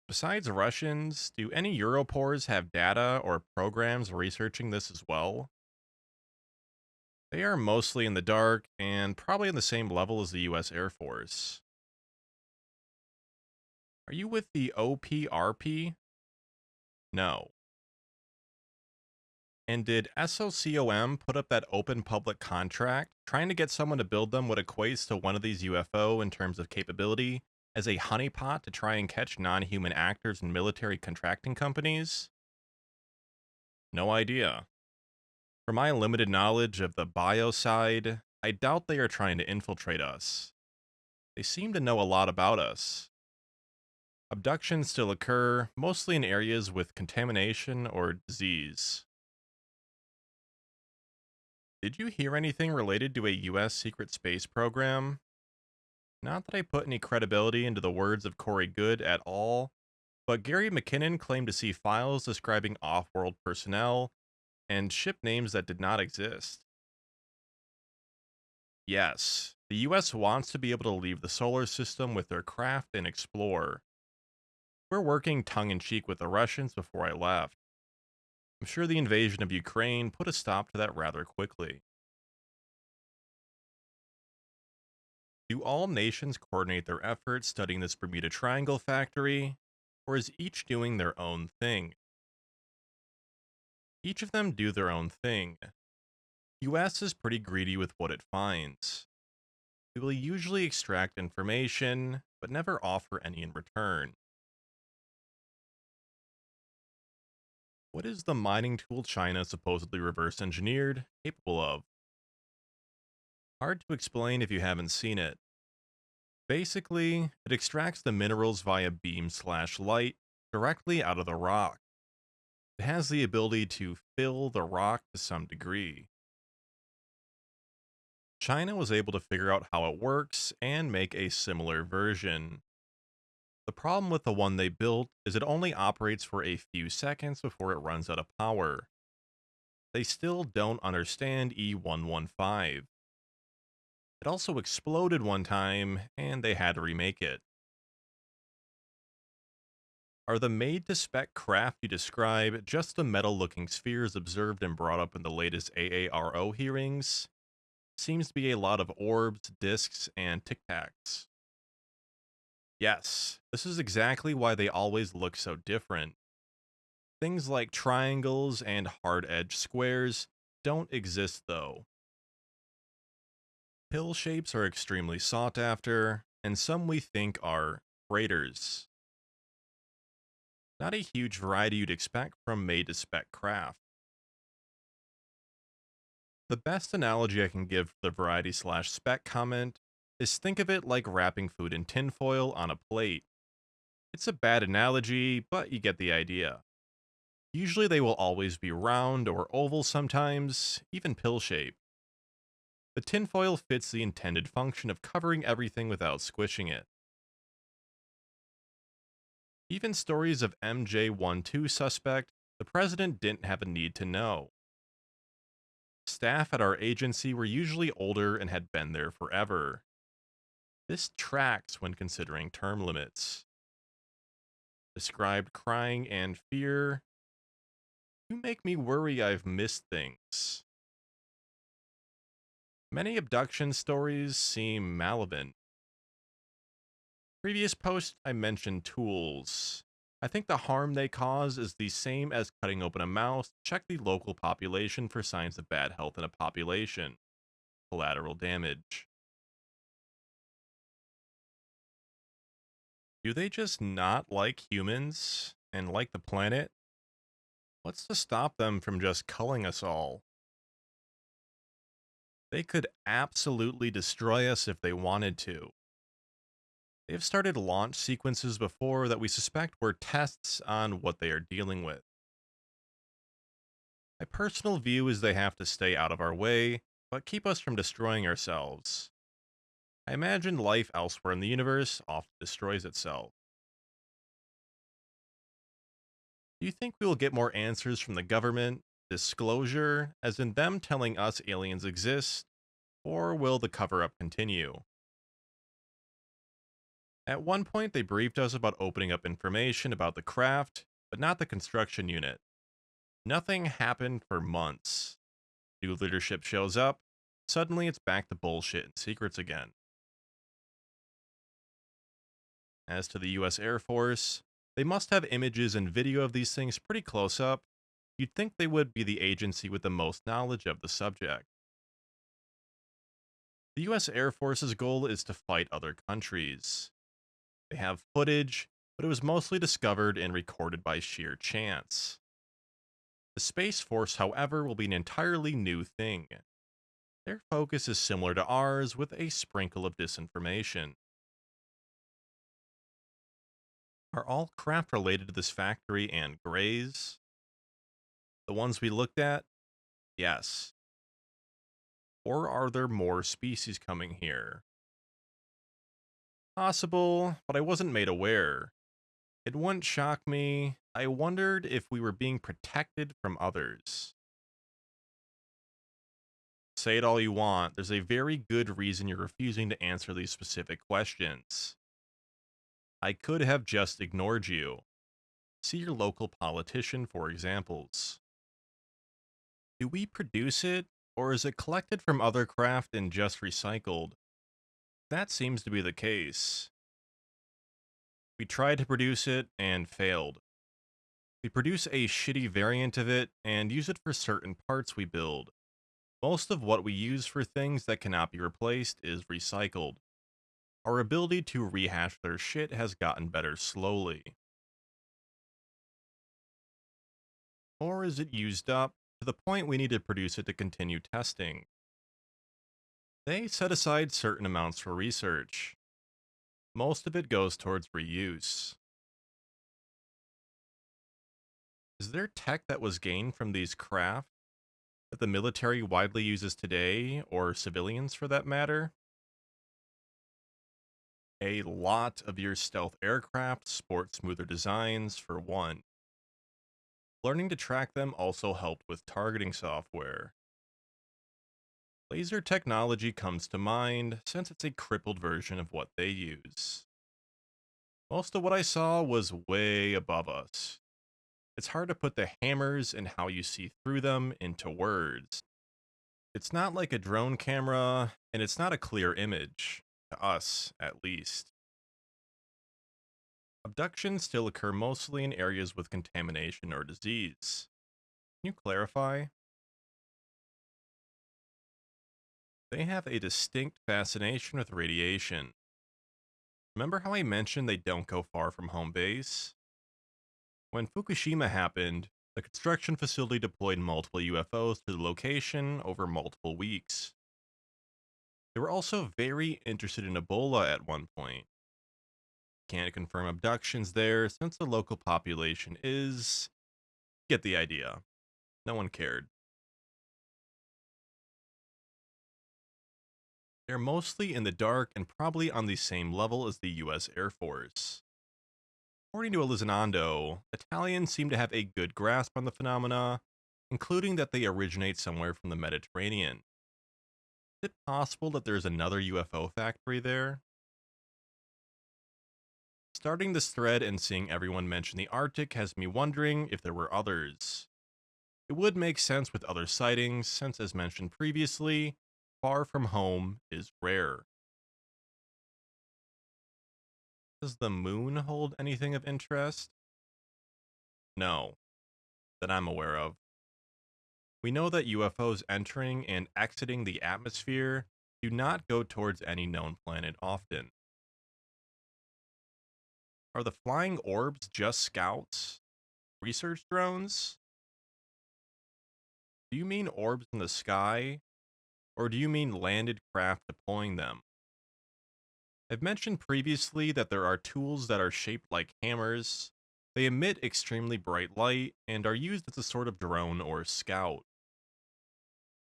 [SPEAKER 4] Besides Russians, do any Europors have data or programs researching this as well? They are mostly in the dark and probably on the same level as the US Air Force. Are you with the OPRP? No. And did SOCOM put up that open public contract trying to get someone to build them what equates to one of these UFO in terms of capability as a honeypot to try and catch non-human actors and military contracting companies? No idea. From my limited knowledge of the bio side, I doubt they are trying to infiltrate us. They seem to know a lot about us. Abductions still occur, mostly in areas with contamination or disease. Did you hear anything related to a US secret space program? Not that I put any credibility into the words of Corey Good at all, but Gary McKinnon claimed to see files describing off-world personnel and ship names that did not exist. Yes, the US wants to be able to leave the solar system with their craft and explore. We're working tongue-in-cheek with the Russians before I left. I'm sure the invasion of Ukraine put a stop to that rather quickly. Do all nations coordinate their efforts studying this Bermuda Triangle factory, or is each doing their own thing? Each of them do their own thing. US is pretty greedy with what it finds. It will usually extract information, but never offer any in return. What is the mining tool China supposedly reverse engineered capable of? Hard to explain if you haven't seen it. Basically, it extracts the minerals via beam/light directly out of the rock. It has the ability to fill the rock to some degree. China was able to figure out how it works and make a similar version. The problem with the one they built is it only operates for a few seconds before it runs out of power. They still don't understand E115. It also exploded one time, and they had to remake it. Are the made-to-spec craft you describe just the metal-looking spheres observed and brought up in the latest AARO hearings? Seems to be a lot of orbs, discs, and tic-tacs. Yes, this is exactly why they always look so different. Things like triangles and hard-edged squares don't exist though. Pill shapes are extremely sought after, and some we think are freighters. Not a huge variety you'd expect from made-to-spec craft. The best analogy I can give for the variety/spec comment is think of it like wrapping food in tinfoil on a plate. It's a bad analogy, but you get the idea. Usually they will always be round or oval sometimes, even pill shape. The tinfoil fits the intended function of covering everything without squishing it. Even stories of MJ12 suspect, the president didn't have a need to know. Staff at our agency were usually older and had been there forever. This tracks when considering term limits. Described crying and fear. You make me worry I've missed things. Many abduction stories seem malevolent. Previous post I mentioned tools. I think the harm they cause is the same as cutting open a mouse to check the local population for signs of bad health in a population. Collateral damage. Do they just not like humans and like the planet? What's to stop them from just culling us all? They could absolutely destroy us if they wanted to. They've started launch sequences before that we suspect were tests on what they are dealing with. My personal view is they have to stay out of our way, but keep us from destroying ourselves. I imagine life elsewhere in the universe often destroys itself. Do you think we will get more answers from the government, disclosure, as in them telling us aliens exist, or will the cover-up continue? At one point, they briefed us about opening up information about the craft, but not the construction unit. Nothing happened for months. New leadership shows up, suddenly it's back to bullshit and secrets again. As to the US Air Force, they must have images and video of these things pretty close up. You'd think they would be the agency with the most knowledge of the subject. The US Air Force's goal is to fight other countries. They have footage, but it was mostly discovered and recorded by sheer chance. The Space Force, however, will be an entirely new thing. Their focus is similar to ours with a sprinkle of disinformation. Are all craft related to this factory and Grays? The ones we looked at? Yes. Or are there more species coming here? Possible, but I wasn't made aware. It wouldn't shock me. I wondered if we were being protected from others. Say it all you want, there's a very good reason you're refusing to answer these specific questions. I could have just ignored you. See your local politician for examples. Do we produce it, or is it collected from other craft and just recycled? That seems to be the case. We tried to produce it and failed. We produce a shitty variant of it and use it for certain parts we build. Most of what we use for things that cannot be replaced is recycled. Our ability to rehash their shit has gotten better slowly. Or is it used up to the point we need to produce it to continue testing? They set aside certain amounts for research. Most of it goes towards reuse. Is there tech that was gained from these craft that the military widely uses today, or civilians for that matter? A lot of your stealth aircraft sport smoother designs, for one. Learning to track them also helped with targeting software. Laser technology comes to mind since it's a crippled version of what they use. Most of what I saw was way above us. It's hard to put the hammers and how you see through them into words. It's not like a drone camera, and it's not a clear image, to us at least. Abductions still occur mostly in areas with contamination or disease. Can you clarify? They have a distinct fascination with radiation. Remember how I mentioned they don't go far from home base? When Fukushima happened, the construction facility deployed multiple UFOs to the location over multiple weeks. They were also very interested in Ebola at one point. Can't confirm abductions there since the local population is... Get the idea. No one cared. They're mostly in the dark and probably on the same level as the US Air Force. According to Elizondo, Italians seem to have a good grasp on the phenomena, including that they originate somewhere from the Mediterranean. Is it possible that there's another UFO factory there? Starting this thread and seeing everyone mention the Arctic has me wondering if there were others. It would make sense with other sightings, since as mentioned previously, far from home is rare. Does the moon hold anything of interest? No, that I'm aware of. We know that UFOs entering and exiting the atmosphere do not go towards any known planet often. Are the flying orbs just scouts? Research drones? Do you mean orbs in the sky? Or do you mean landed craft deploying them? I've mentioned previously that there are tools that are shaped like hammers. They emit extremely bright light and are used as a sort of drone or scout.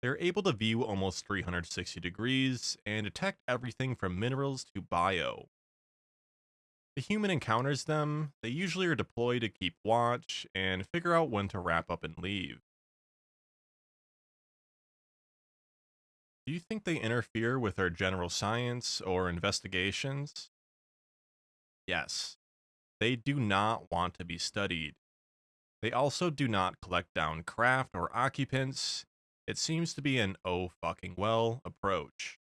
[SPEAKER 4] They're able to view almost 360 degrees and detect everything from minerals to bio. The human encounters them, they usually are deployed to keep watch and figure out when to wrap up and leave. Do you think they interfere with our general science or investigations? Yes. They do not want to be studied. They also do not collect down craft or occupants. It seems to be an oh fucking well approach.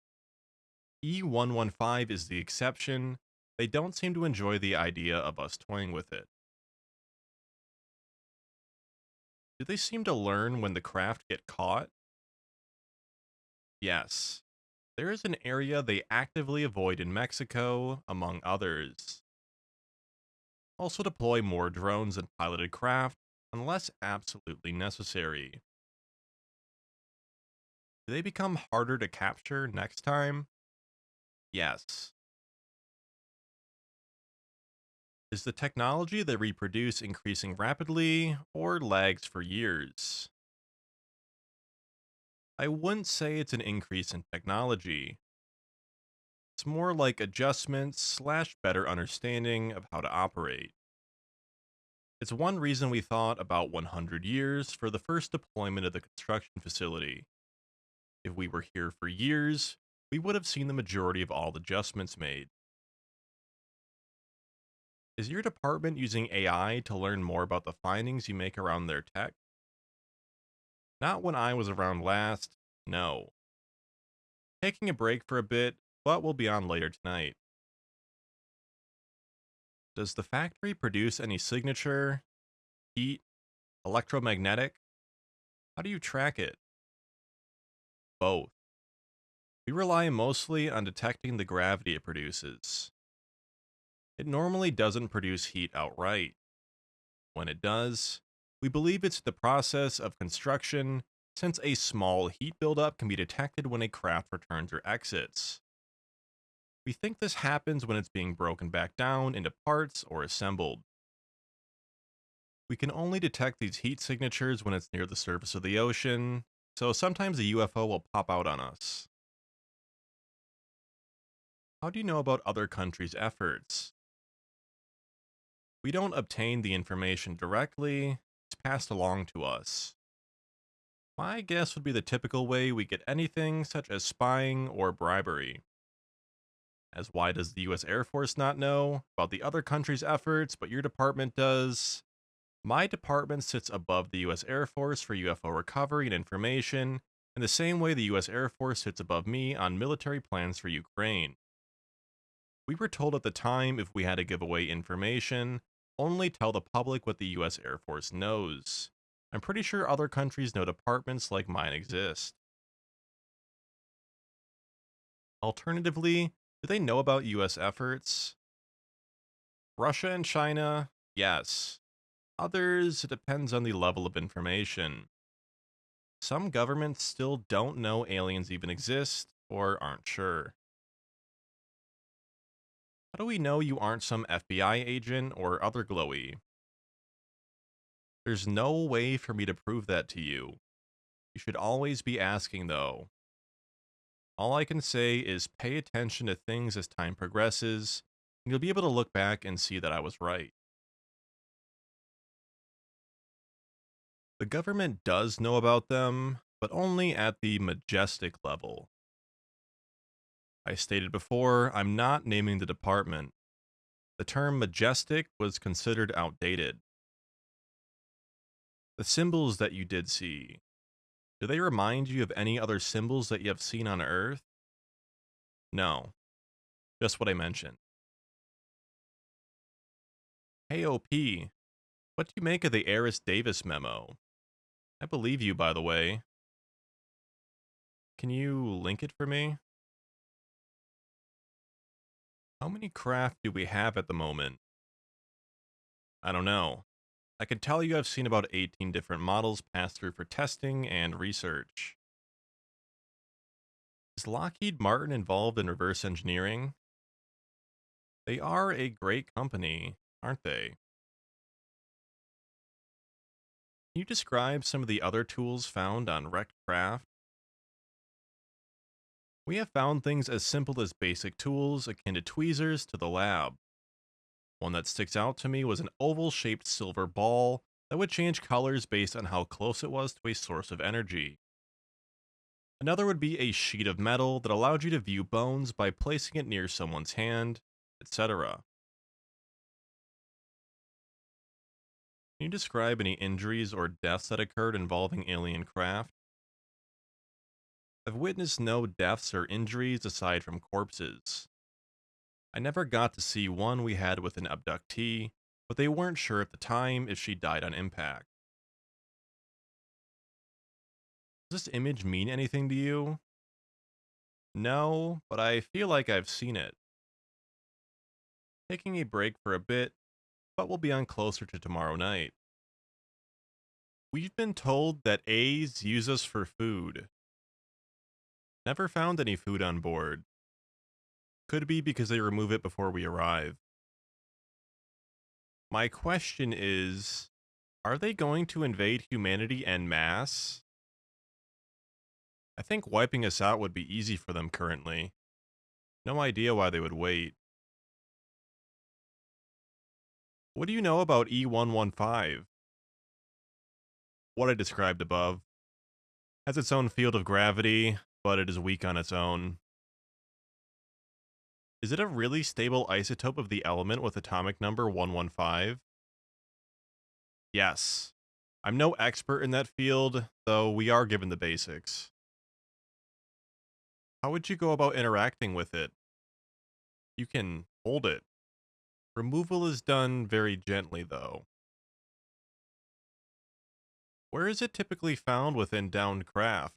[SPEAKER 4] E115 is the exception. They don't seem to enjoy the idea of us toying with it. Do they seem to learn when the craft get caught? Yes. There is an area they actively avoid in Mexico, among others. Also deploy more drones and piloted craft, unless absolutely necessary. Do they become harder to capture next time? Yes. Is the technology they reproduce increasing rapidly or lags for years? I wouldn't say it's an increase in technology. It's more like adjustments slash better understanding of how to operate. It's one reason we thought about 100 years for the first deployment of the construction facility. If we were here for years, we would have seen the majority of all the adjustments made. Is your department using AI to learn more about the findings you make around their tech? Not when I was around last, no. Taking a break for a bit, but we'll be on later tonight. Does the factory produce any signature, heat, electromagnetic? How do you track it? Both. We rely mostly on detecting the gravity it produces. It normally doesn't produce heat outright. When it does, we believe it's the process of construction, since a small heat buildup can be detected when a craft returns or exits. We think this happens when it's being broken back down into parts or assembled. We can only detect these heat signatures when it's near the surface of the ocean, so sometimes a UFO will pop out on us. How do you know about other countries' efforts? We don't obtain the information directly, it's passed along to us. My guess would be the typical way we get anything such as spying or bribery. As why does the US Air Force not know about the other countries' efforts, but your department does? My department sits above the US Air Force for UFO recovery and information, in the same way the US Air Force sits above me on military plans for Ukraine. We were told at the time if we had to give away information, only tell the public what the US Air Force knows. I'm pretty sure other countries know departments like mine exist. Alternatively, do they know about US efforts? Russia and China, yes. Others, it depends on the level of information. Some governments still don't know aliens even exist, or aren't sure. How do we know you aren't some FBI agent or other glowy? There's no way for me to prove that to you. You should always be asking, though. All I can say is pay attention to things as time progresses, and you'll be able to look back and see that I was right. The government does know about them, but only at the majestic level. I stated before, I'm not naming the department. The term majestic was considered outdated. The symbols that you did see, do they remind you of any other symbols that you have seen on Earth? No, just what I mentioned. Hey OP, what do you make of the Eris Davis memo? I believe you, by the way. Can you link it for me? How many craft do we have at the moment? I don't know. I can tell you I've seen about 18 different models pass through for testing and research. Is Lockheed Martin involved in reverse engineering? They are a great company, aren't they? Can you describe some of the other tools found on wrecked craft? We have found things as simple as basic tools akin to tweezers to the lab. One that sticks out to me was an oval-shaped silver ball that would change colors based on how close it was to a source of energy. Another would be a sheet of metal that allowed you to view bones by placing it near someone's hand, etc. Can you describe any injuries or deaths that occurred involving alien craft? I've witnessed no deaths or injuries aside from corpses. I never got to see one we had with an abductee, but they weren't sure at the time if she died on impact. Does this image mean anything to you? No, but I feel like I've seen it. Taking a break for a bit, but we'll be on closer to tomorrow night. We've been told that A's use us for food. Never found any food on board. Could be because they remove it before we arrive. My question is, are they going to invade humanity en masse? I think wiping us out would be easy for them currently. No idea why they would wait. What do you know about E115? What I described above. Has its own field of gravity, but it is weak on its own. Is it a really stable isotope of the element with atomic number 115? Yes. I'm no expert in that field, though we are given the basics. How would you go about interacting with it? You can hold it. Removal is done very gently, though. Where is it typically found within downed craft?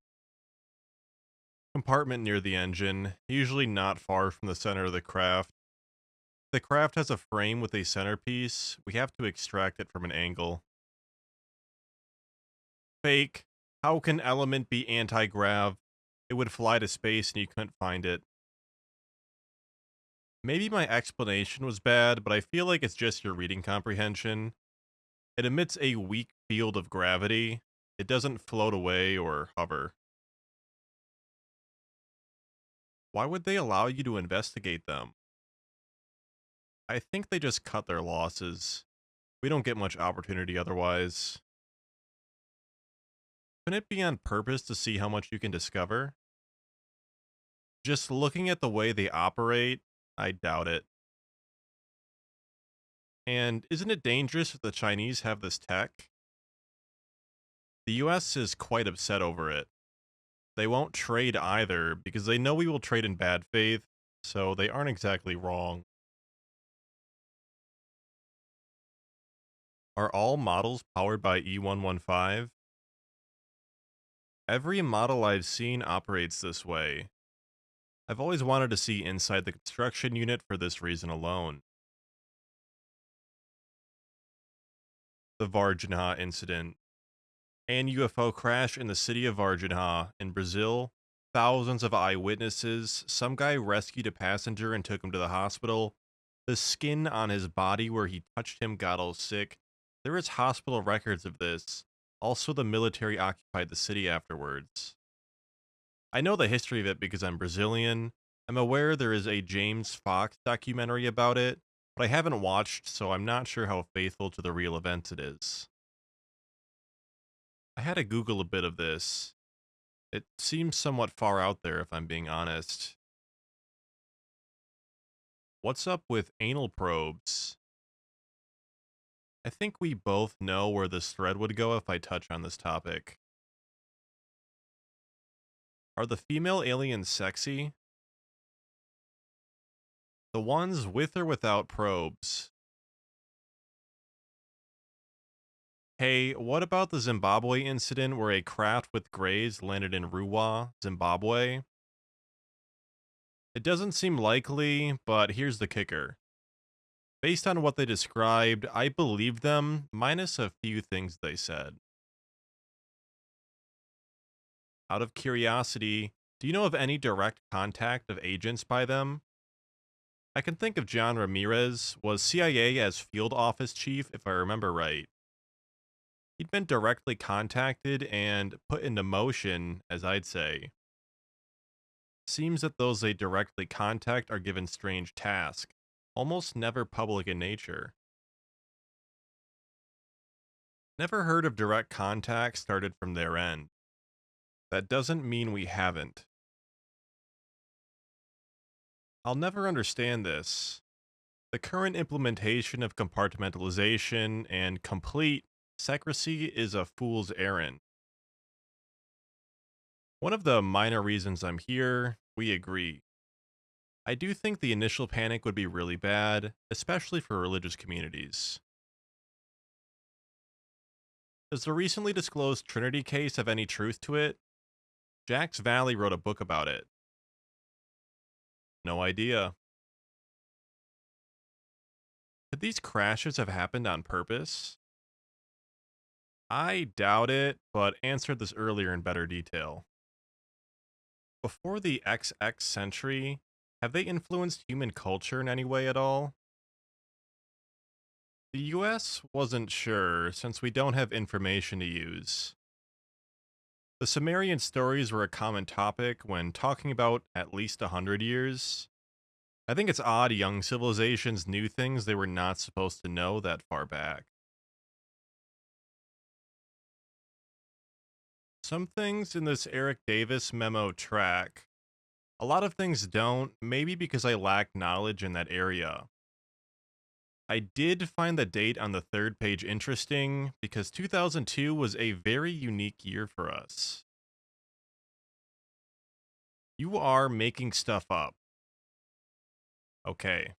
[SPEAKER 4] Compartment near the engine, usually not far from the center of the craft. If the craft has a frame with a centerpiece, we have to extract it from an angle. Fake. How can element be anti-grav? It would fly to space and you couldn't find it. Maybe my explanation was bad, but I feel like it's just your reading comprehension. It emits a weak field of gravity. It doesn't float away or hover. Why would they allow you to investigate them? I think they just cut their losses. We don't get much opportunity otherwise. Couldn't it be on purpose to see how much you can discover? Just looking at the way they operate, I doubt it. And isn't it dangerous if the Chinese have this tech? The US is quite upset over it. They won't trade either because they know we will trade in bad faith, so they aren't exactly wrong. Are all models powered by E115? Every model I've seen operates this way. I've always wanted to see inside the construction unit for this reason alone. The Varginha incident. An UFO crash in the city of Varginha in Brazil. Thousands of eyewitnesses. Some guy rescued a passenger and took him to the hospital. The skin on his body where he touched him got all sick. There is hospital records of this. Also, the military occupied the city afterwards. I know the history of it because I'm Brazilian. I'm aware there is a James Fox documentary about it, but I haven't watched, so I'm not sure how faithful to the real events it is. I had to Google a bit of this. It seems somewhat far out there, if I'm being honest. What's up with anal probes? I think we both know where this thread would go if I touch on this topic. Are the female aliens sexy? The ones with or without probes? Hey, what about the Zimbabwe incident where a craft with grays landed in Ruwa, Zimbabwe? It doesn't seem likely, but here's the kicker. Based on what they described, I believed them, minus a few things they said. Out of curiosity, do you know of any direct contact of agents by them? I can think of John Ramirez, was CIA as field office chief if I remember right. He'd been directly contacted and put into motion, as I'd say. Seems that those they directly contact are given strange tasks, almost never public in nature. Never heard of direct contact started from their end. That doesn't mean we haven't. I'll never understand this. The current implementation of compartmentalization and complete secrecy is a fool's errand. One of the minor reasons I'm here, we agree. I do think the initial panic would be really bad, especially for religious communities. Does the recently disclosed Trinity case have any truth to it? Jax Valley wrote a book about it. No idea. Could these crashes have happened on purpose? I doubt it, but answered this earlier in better detail. Before the XX century, have they influenced human culture in any way at all? The US wasn't sure since we don't have information to use. The Sumerian stories were a common topic when talking about at least 100 years. I think it's odd young civilizations knew things they were not supposed to know that far back. Some things in this Eric Davis memo track. A lot of things don't, maybe because I lack knowledge in that area. I did find the date on the third page interesting because 2002 was a very unique year for us. You are making stuff up. Okay.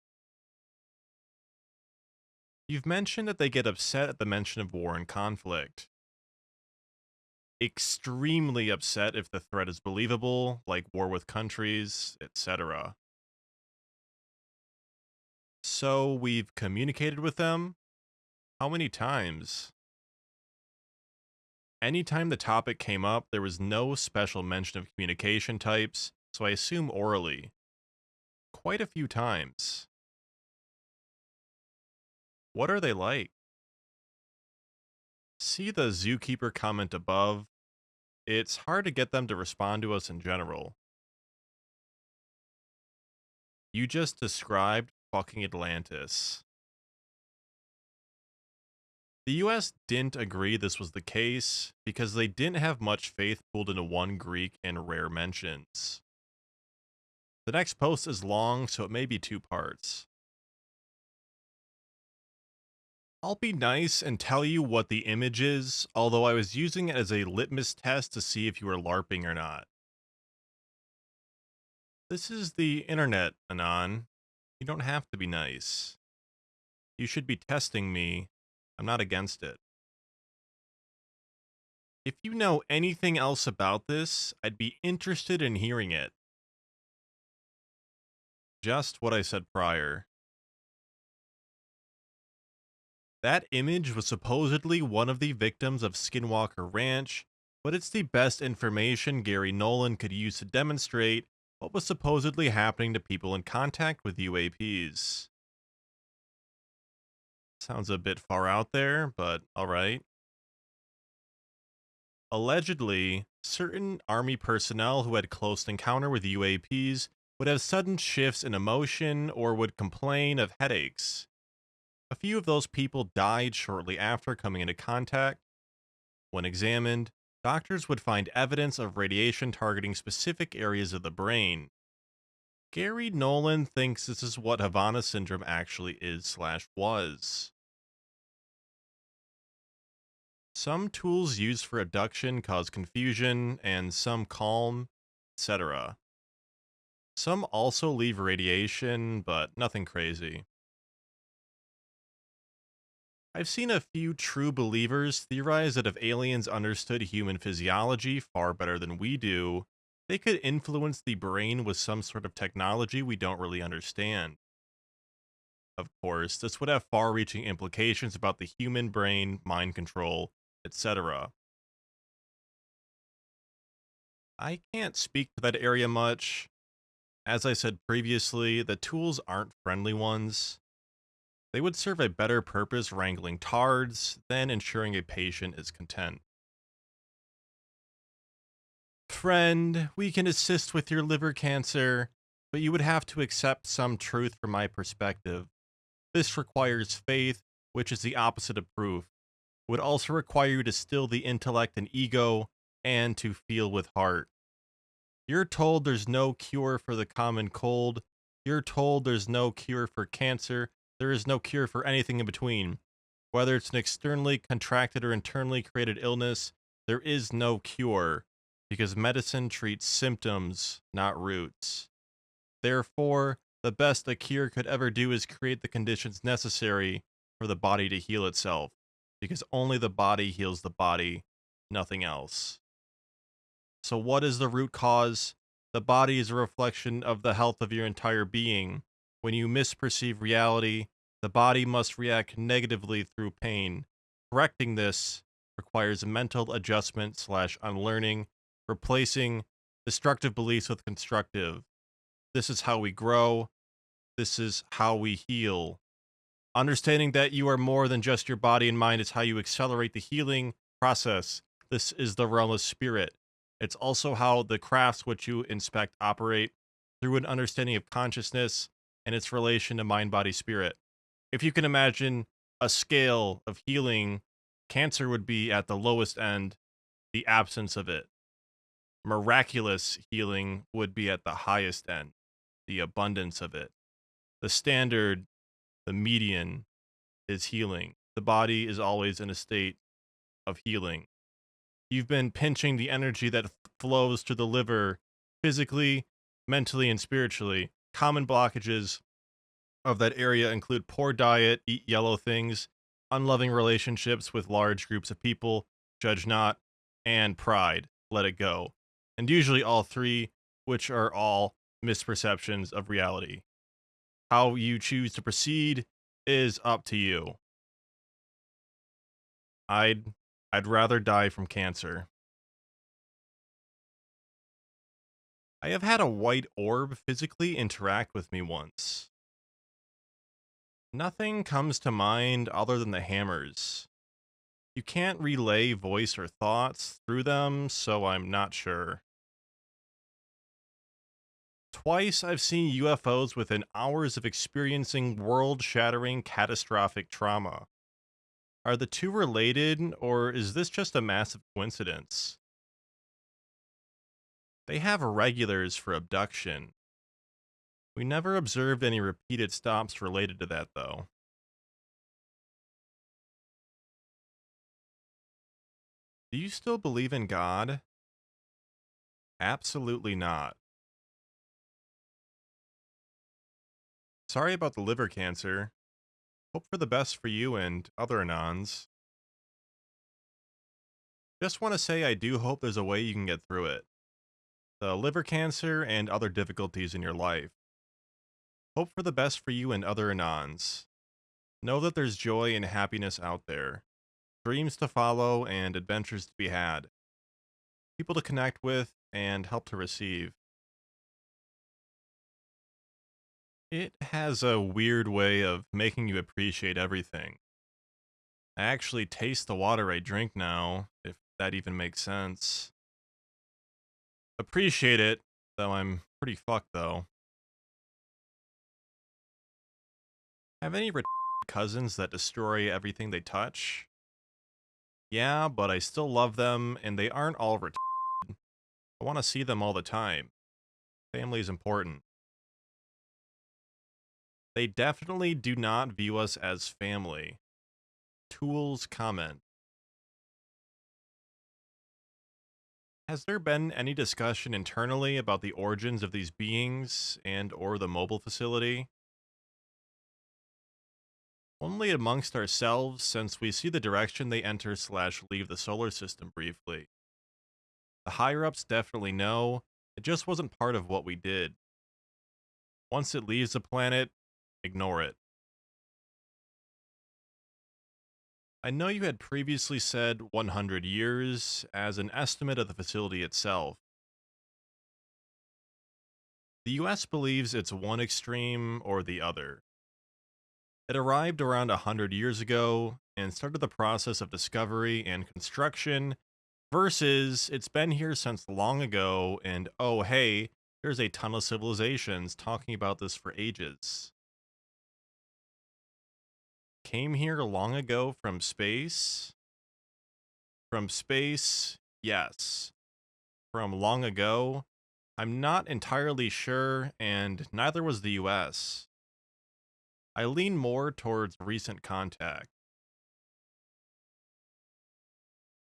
[SPEAKER 4] You've mentioned that they get upset at the mention of war and conflict. Extremely upset if the threat is believable, like war with countries, etc. So we've communicated with them? How many times? Anytime the topic came up, there was no special mention of communication types, so I assume orally. Quite a few times. What are they like? See the zookeeper comment above. It's hard to get them to respond to us in general. You just described fucking Atlantis. The US didn't agree this was the case because they didn't have much faith pooled into one Greek and rare mentions. The next post is long, so it may be 2 parts. I'll be nice and tell you what the image is, although I was using it as a litmus test to see if you were LARPing or not. This is the internet, Anon. You don't have to be nice. You should be testing me. I'm not against it. If you know anything else about this, I'd be interested in hearing it. Just what I said prior. That image was supposedly one of the victims of Skinwalker Ranch, but it's the best information Gary Nolan could use to demonstrate what was supposedly happening to people in contact with UAPs. Sounds a bit far out there, but alright. Allegedly, certain Army personnel who had close encounter with UAPs would have sudden shifts in emotion or would complain of headaches. A few of those people died shortly after coming into contact. When examined, doctors would find evidence of radiation targeting specific areas of the brain. Gary Nolan thinks this is what Havana syndrome actually is/was. Some tools used for abduction cause confusion, and some calm, etc. Some also leave radiation, but nothing crazy. I've seen a few true believers theorize that if aliens understood human physiology far better than we do, they could influence the brain with some sort of technology we don't really understand. Of course, this would have far-reaching implications about the human brain, mind control, etc. I can't speak to that area much. As I said previously, the tools aren't friendly ones. They would serve a better purpose wrangling tards than ensuring a patient is content. Friend, we can assist with your liver cancer, but you would have to accept some truth from my perspective. This requires faith, which is the opposite of proof. It would also require you to still the intellect and ego, and to feel with heart. You're told there's no cure for the common cold. You're told there's no cure for cancer. There is no cure for anything in between. Whether it's an externally contracted or internally created illness, there is no cure, because medicine treats symptoms, not roots. Therefore, the best a cure could ever do is create the conditions necessary for the body to heal itself, because only the body heals the body, nothing else. So what is the root cause? The body is a reflection of the health of your entire being. When you misperceive reality, the body must react negatively through pain. Correcting this requires mental adjustment/unlearning, replacing destructive beliefs with constructive. This is how we grow. This is how we heal. Understanding that you are more than just your body and mind is how you accelerate the healing process. This is the realm of spirit. It's also how the crafts which you inspect operate through an understanding of consciousness and its relation to mind, body, spirit. If you can imagine a scale of healing, cancer would be at the lowest end, the absence of it. Miraculous healing would be at the highest end, the abundance of it. The standard, the median, is healing. The body is always in a state of healing. You've been pinching the energy that flows to the liver physically, mentally, and spiritually. Common blockages of that area include poor diet, eat yellow things, unloving relationships with large groups of people, judge not, and pride, let it go. And usually all three, which are all misperceptions of reality. How you choose to proceed is up to you. I'd rather die from cancer. I have had a white orb physically interact with me once. Nothing comes to mind other than the hammers. You can't relay voice or thoughts through them, so I'm not sure. Twice I've seen UFOs within hours of experiencing world-shattering catastrophic trauma. Are the two related, or is this just a massive coincidence? They have regulars for abduction. We never observed any repeated stops related to that, though. Do you still believe in God? Absolutely not. Sorry about the liver cancer. Hope for the best for you and other Anons. Just want to say I do hope there's a way you can get through it. The liver cancer and other difficulties in your life. Hope for the best for you and other Anons. Know that there's joy and happiness out there. Dreams to follow and adventures to be had. People to connect with and help to receive. It has a weird way of making you appreciate everything. I actually taste the water I drink now, if that even makes sense. Appreciate it, though I'm pretty fucked though. Have any cousins that destroy everything they touch? Yeah, but I still love them, and they aren't all I want to see them all the time. Family's important. They definitely do not view us as family. Tools comment. Has there been any discussion internally about the origins of these beings and or the mobile facility? Only amongst ourselves, since we see the direction they enter / leave the solar system briefly. The higher-ups definitely know, it just wasn't part of what we did. Once it leaves the planet, ignore it. I know you had previously said 100 years as an estimate of the facility itself. The US believes it's one extreme or the other. It arrived around 100 years ago and started the process of discovery and construction, versus it's been here since long ago and oh hey, there's a ton of civilizations talking about this for ages. Came here long ago from space? From space, yes. From long ago, I'm not entirely sure, and neither was the US. I lean more towards recent contact.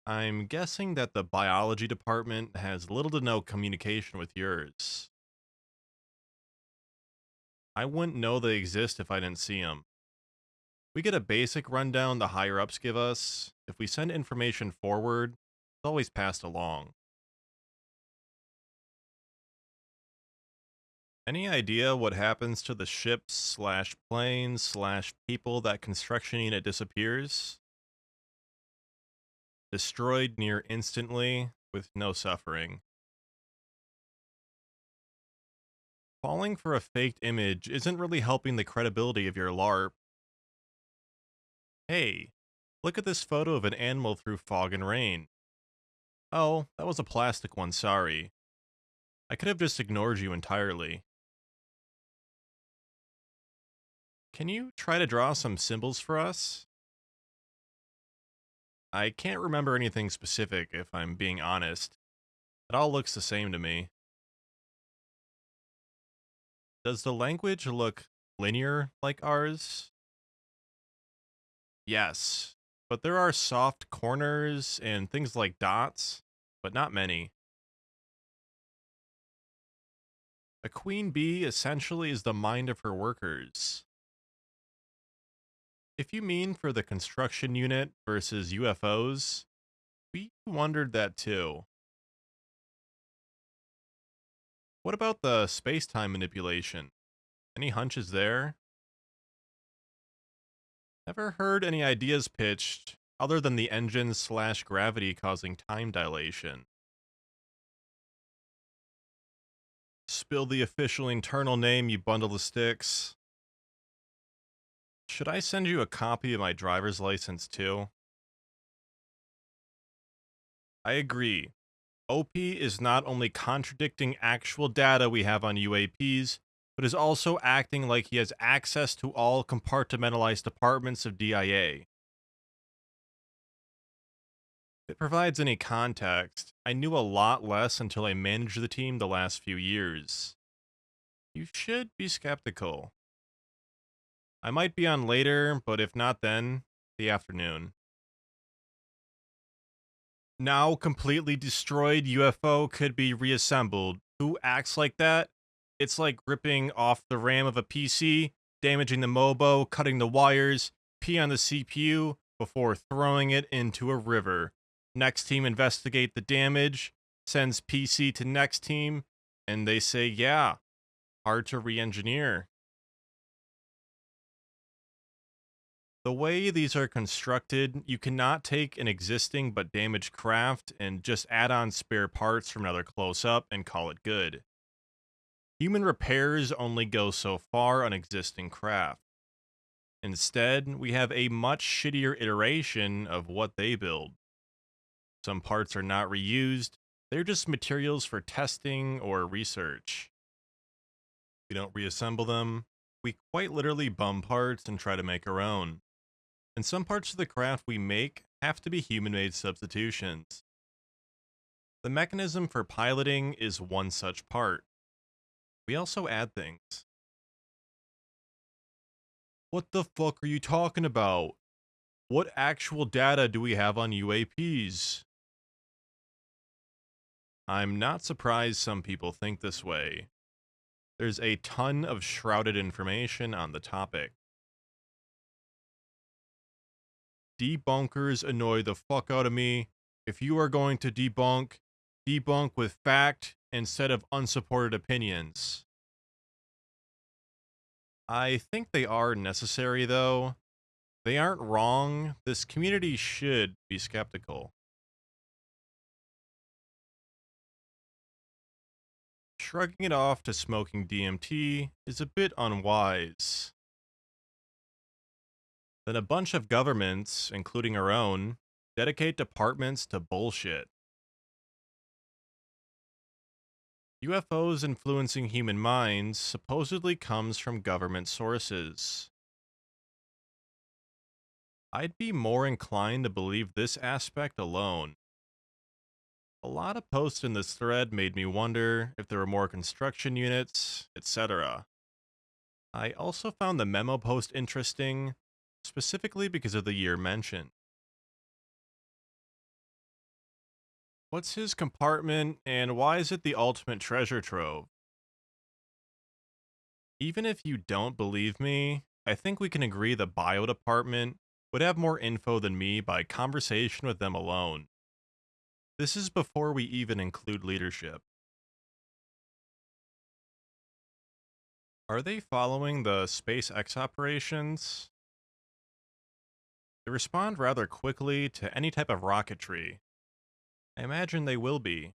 [SPEAKER 4] I'm guessing that the biology department has little to no communication with yours. I wouldn't know they exist if I didn't see them. We get a basic rundown the higher-ups give us. If we send information forward, it's always passed along. Any idea what happens to the ships / planes / people that construction unit disappears? Destroyed near instantly with no suffering. Falling for a faked image isn't really helping the credibility of your LARP. Hey, look at this photo of an animal through fog and rain. Oh, that was a plastic one, sorry. I could have just ignored you entirely. Can you try to draw some symbols for us? I can't remember anything specific if I'm being honest. It all looks the same to me. Does the language look linear like ours? Yes, but there are soft corners and things like dots, but not many. A queen bee essentially is the mind of her workers. If you mean for the construction unit versus UFOs, we wondered that too. What about the space time manipulation? Any hunches there? Never heard any ideas pitched other than the engine/gravity causing time dilation. Spill the official internal name, you bundle of sticks. Should I send you a copy of my driver's license too? I agree. OP is not only contradicting actual data we have on UAPs, but is also acting like he has access to all compartmentalized departments of DIA. If it provides any context, I knew a lot less until I managed the team the last few years. You should be skeptical. I might be on later, but if not then, the afternoon. Now completely destroyed UFO could be reassembled. Who acts like that? It's like ripping off the RAM of a PC, damaging the MOBO, cutting the wires, pee on the CPU before throwing it into a river. Next team investigate the damage, sends PC to next team, and they say, yeah, hard to re-engineer. The way these are constructed, you cannot take an existing but damaged craft and just add on spare parts from another close-up and call it good. Human repairs only go so far on existing craft. Instead, we have a much shittier iteration of what they build. Some parts are not reused, they're just materials for testing or research. We don't reassemble them, we quite literally bum parts and try to make our own. And some parts of the craft we make have to be human-made substitutions. The mechanism for piloting is one such part. We also add things. What the fuck are you talking about? What actual data do we have on UAPs? I'm not surprised some people think this way. There's a ton of shrouded information on the topic. Debunkers annoy the fuck out of me. If you are going to debunk, debunk with fact instead of unsupported opinions. I think they are necessary, though. They aren't wrong. This community should be skeptical. Shrugging it off to smoking DMT is a bit unwise. Then a bunch of governments, including our own, dedicate departments to bullshit. UFOs influencing human minds supposedly comes from government sources. I'd be more inclined to believe this aspect alone. A lot of posts in this thread made me wonder if there were more construction units, etc. I also found the memo post interesting, specifically because of the year mentioned. What's his compartment, and why is it the ultimate treasure trove? Even if you don't believe me, I think we can agree the bio department would have more info than me by conversation with them alone. This is before we even include leadership. Are they following the SpaceX operations? They respond rather quickly to any type of rocketry. I imagine they will be.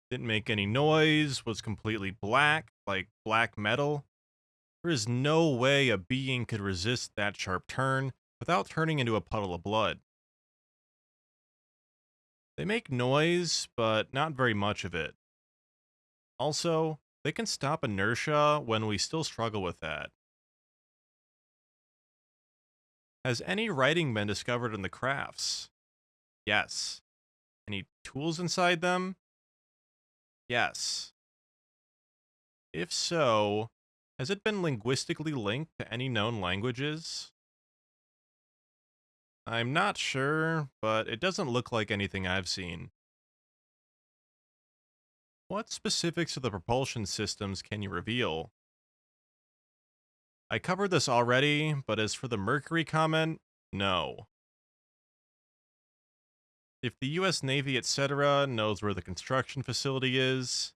[SPEAKER 4] Didn't make any noise, was completely black, like black metal. There is no way a being could resist that sharp turn without turning into a puddle of blood. They make noise, but not very much of it. Also, they can stop inertia when we still struggle with that. Has any writing been discovered in the crafts? Yes. Any tools inside them? Yes. If so, has it been linguistically linked to any known languages? I'm not sure, but it doesn't look like anything I've seen. What specifics of the propulsion systems can you reveal? I covered this already, but as for the Mercury comment, no. If the US Navy, etc., knows where the construction facility is,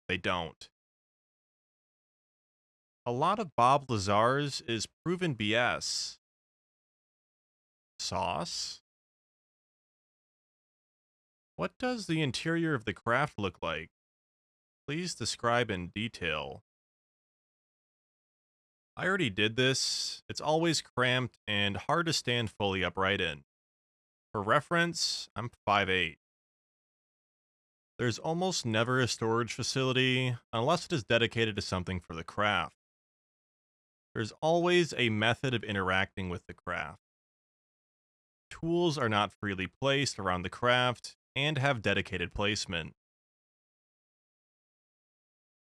[SPEAKER 4] they don't. A lot of Bob Lazar's is proven BS. Sauce? What does the interior of the craft look like? Please describe in detail. I already did this. It's always cramped and hard to stand fully upright in. For reference, I'm 5'8". There's almost never a storage facility unless it is dedicated to something for the craft. There's always a method of interacting with the craft. Tools are not freely placed around the craft and have dedicated placement.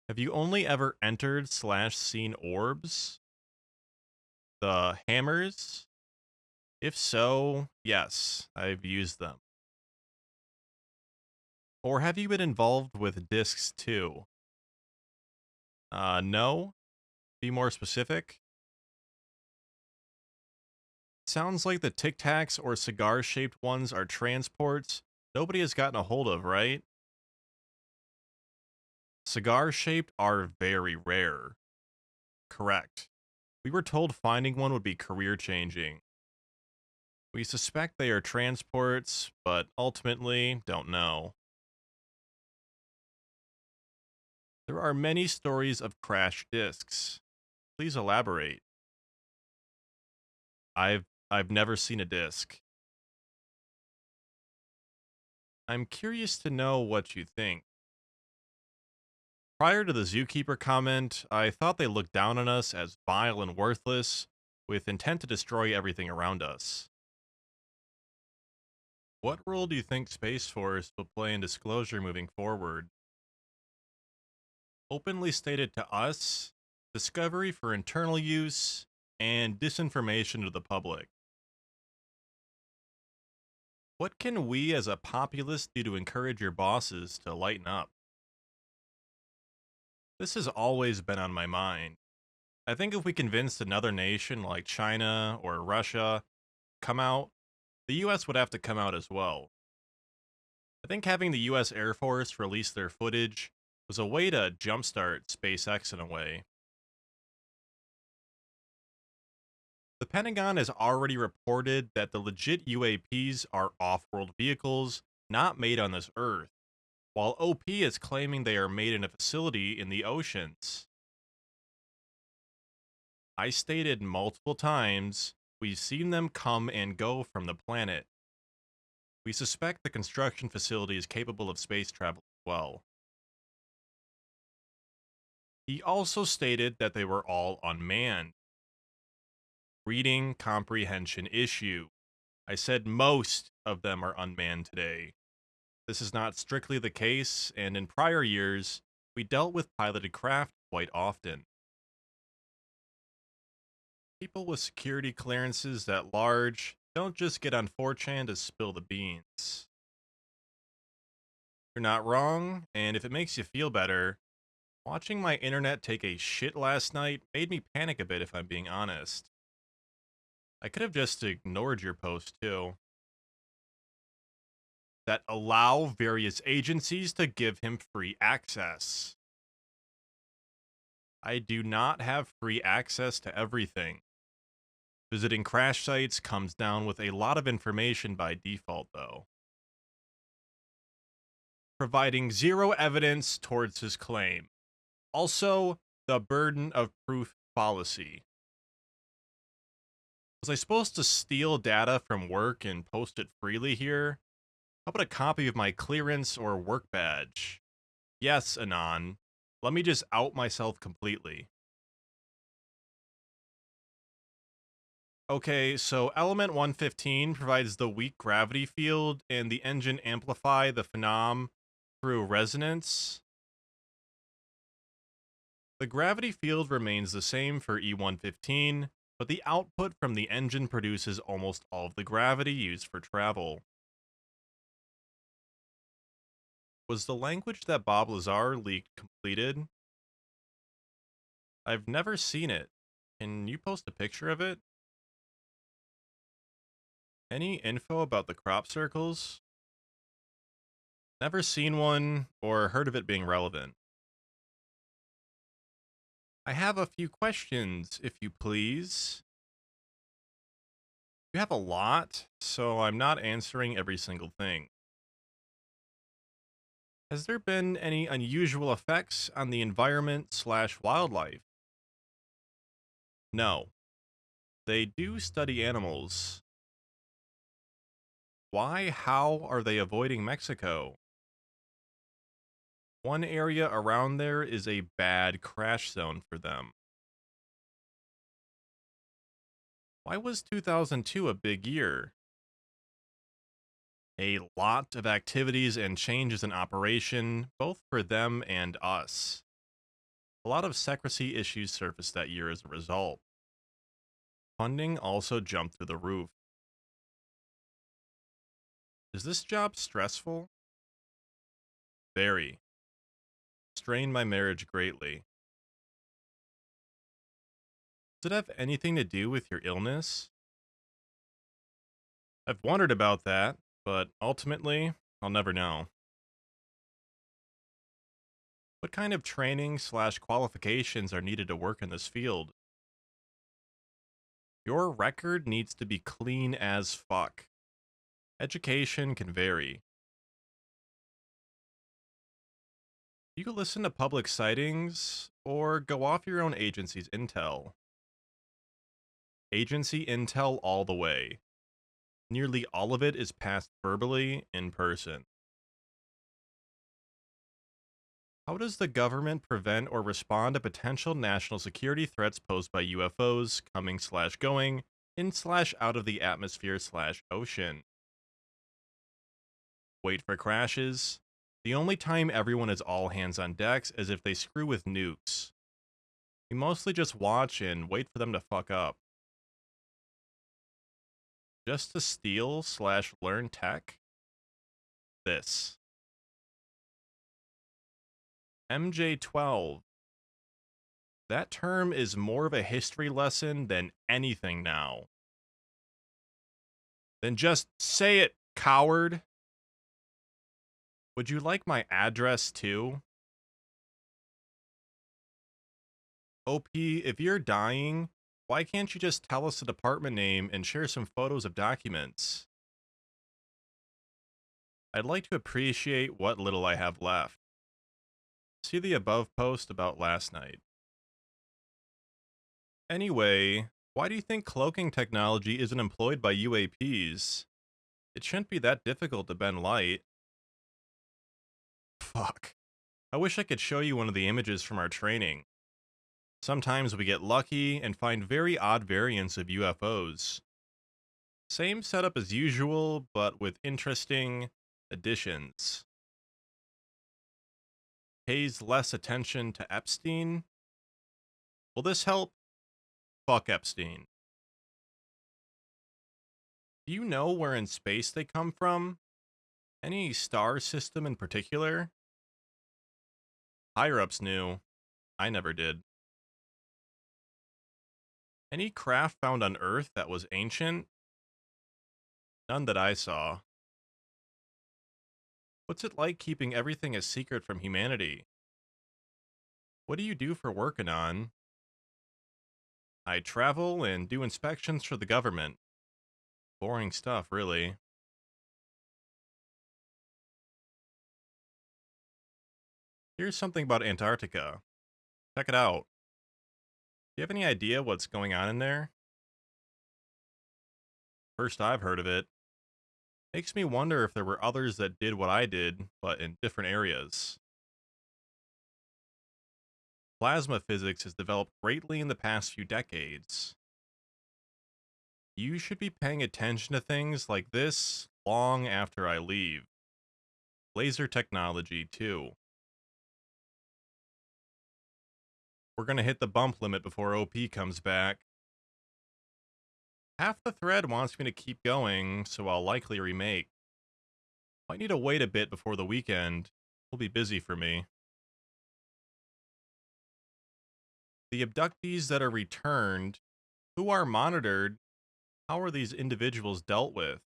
[SPEAKER 4] Have you only ever entered / seen orbs? The hammers? If so, yes, I've used them. Or have you been involved with discs too? No? Be more specific? Sounds like the Tic Tacs or cigar-shaped ones are transports nobody has gotten a hold of, right? Cigar-shaped are very rare. Correct. We were told finding one would be career-changing. We suspect they are transports, but ultimately don't know. There are many stories of crashed discs. Please elaborate. I've never seen a disc. I'm curious to know what you think. Prior to the Zookeeper comment, I thought they looked down on us as vile and worthless, with intent to destroy everything around us. What role do you think Space Force will play in disclosure moving forward? Openly stated to us, discovery for internal use, and disinformation to the public. What can we as a populace do to encourage your bosses to lighten up? This has always been on my mind. I think if we convinced another nation like China or Russia come out, the US would have to come out as well. I think having the US Air Force release their footage was a way to jumpstart SpaceX in a way. The Pentagon has already reported that the legit UAPs are off-world vehicles not made on this Earth, while OP is claiming they are made in a facility in the oceans. I stated multiple times, we've seen them come and go from the planet. We suspect the construction facility is capable of space travel as well. He also stated that they were all unmanned. Reading comprehension issue. I said most of them are unmanned today. This is not strictly the case, and in prior years, we dealt with piloted craft quite often. People with security clearances that large don't just get on 4chan to spill the beans. You're not wrong, and if it makes you feel better, watching my internet take a shit last night made me panic a bit if I'm being honest. I could have just ignored your post too. That allow various agencies to give him free access. I do not have free access to everything. Visiting crash sites comes down with a lot of information by default, though. Providing zero evidence towards his claim. Also, the burden of proof fallacy. Was I supposed to steal data from work and post it freely here? How about a copy of my clearance or work badge? Yes, Anon. Let me just out myself completely. Okay, so element 115 provides the weak gravity field and the engine amplify the phenom through resonance. The gravity field remains the same for E115, but the output from the engine produces almost all of the gravity used for travel. Was the language that Bob Lazar leaked completed? I've never seen it. Can you post a picture of it? Any info about the crop circles? Never seen one or heard of it being relevant. I have a few questions, if you please. You have a lot, so I'm not answering every single thing. Has there been any unusual effects on the environment/wildlife? No. They do study animals. Why, how are they avoiding Mexico? One area around there is a bad crash zone for them. Why was 2002 a big year? A lot of activities and changes in operation, both for them and us. A lot of secrecy issues surfaced that year as a result. Funding also jumped through the roof. Is this job stressful? Very. Strained my marriage greatly. Does it have anything to do with your illness? I've wondered about that, but ultimately, I'll never know. What kind of training/qualifications are needed to work in this field? Your record needs to be clean as fuck. Education can vary. You can listen to public sightings, or go off your own agency's intel. Agency intel all the way. Nearly all of it is passed verbally in person. How does the government prevent or respond to potential national security threats posed by UFOs coming/going in/out of the atmosphere/ocean? Wait for crashes. The only time everyone is all hands on decks is if they screw with nukes. We mostly just watch and wait for them to fuck up. Just to steal/learn tech? This. MJ12. That term is more of a history lesson than anything now. Then just say it, coward. Would you like my address too? OP, if you're dying, why can't you just tell us the department name and share some photos of documents? I'd like to appreciate what little I have left. See the above post about last night. Anyway, why do you think cloaking technology isn't employed by UAPs? It shouldn't be that difficult to bend light. Fuck. I wish I could show you one of the images from our training. Sometimes we get lucky and find very odd variants of UFOs. Same setup as usual, but with interesting additions. Pays less attention to Epstein. Will this help? Fuck Epstein. Do you know where in space they come from? Any star system in particular? Higher-ups knew. I never did. Any craft found on Earth that was ancient? None that I saw. What's it like keeping everything a secret from humanity? What do you do for working on? I travel and do inspections for the government. Boring stuff, really. Here's something about Antarctica. Check it out. Do you have any idea what's going on in there? First I've heard of it. Makes me wonder if there were others that did what I did, but in different areas. Plasma physics has developed greatly in the past few decades. You should be paying attention to things like this long after I leave. Laser technology, too. We're gonna hit the bump limit before OP comes back. Half the thread wants me to keep going, so I'll likely remake. Might need to wait a bit before the weekend. Will be busy for me. The abductees that are returned, who are monitored, how are these individuals dealt with?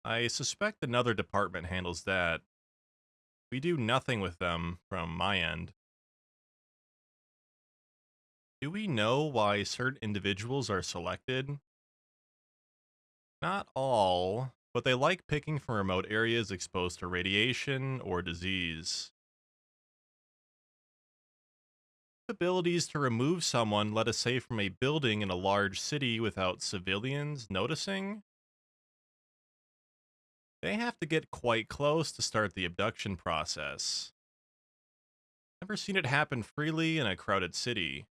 [SPEAKER 4] I suspect another department handles that. We do nothing with them from my end. Do we know why certain individuals are selected? Not all, but they like picking from remote areas exposed to radiation or disease. Abilities to remove someone, let us say, from a building in a large city without civilians noticing? They have to get quite close to start the abduction process. Never seen it happen freely in a crowded city.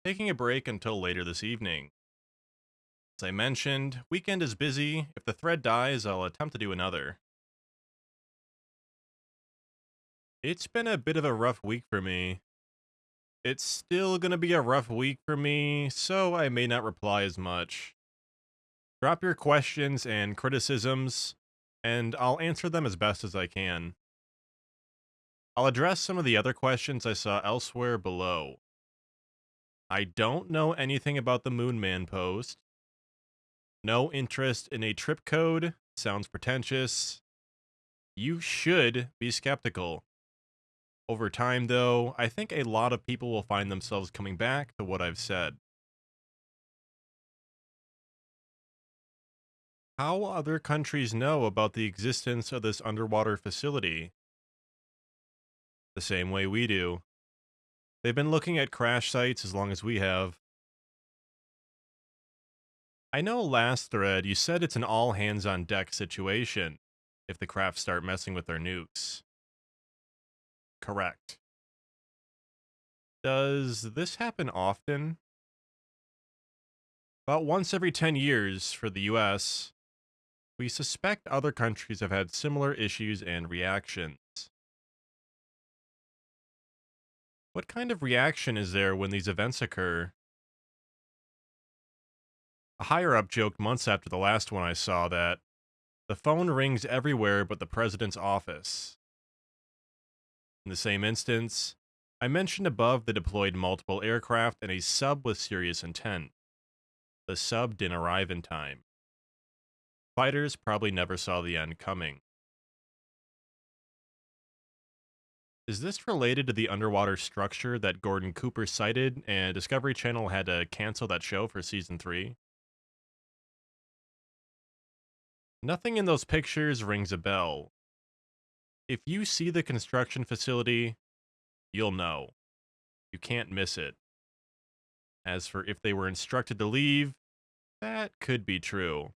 [SPEAKER 4] Taking a break until later this evening. As I mentioned, weekend is busy. If the thread dies, I'll attempt to do another. It's been a bit of a rough week for me. It's still gonna be a rough week for me, so I may not reply as much. Drop your questions and criticisms, and I'll answer them as best as I can. I'll address some of the other questions I saw elsewhere below. I don't know anything about the Moon Man post. No interest in a trip code. Sounds pretentious. You should be skeptical. Over time, though, I think a lot of people will find themselves coming back to what I've said. How other countries know about the existence of this underwater facility? The same way we do. They've been looking at crash sites as long as we have. I know last thread you said it's an all hands on deck situation if the craft start messing with their nukes. Correct. Does this happen often? About once every 10 years for the US. We suspect other countries have had similar issues and reactions. What kind of reaction is there when these events occur? A higher up joked months after the last one I saw that the phone rings everywhere but the president's office. In the same instance, I mentioned above the deployed multiple aircraft and a sub with serious intent. The sub didn't arrive in time. Fighters probably never saw the end coming. Is this related to the underwater structure that Gordon Cooper cited and Discovery Channel had to cancel that show for season 3? Nothing in those pictures rings a bell. If you see the construction facility, you'll know. You can't miss it. As for if they were instructed to leave, that could be true.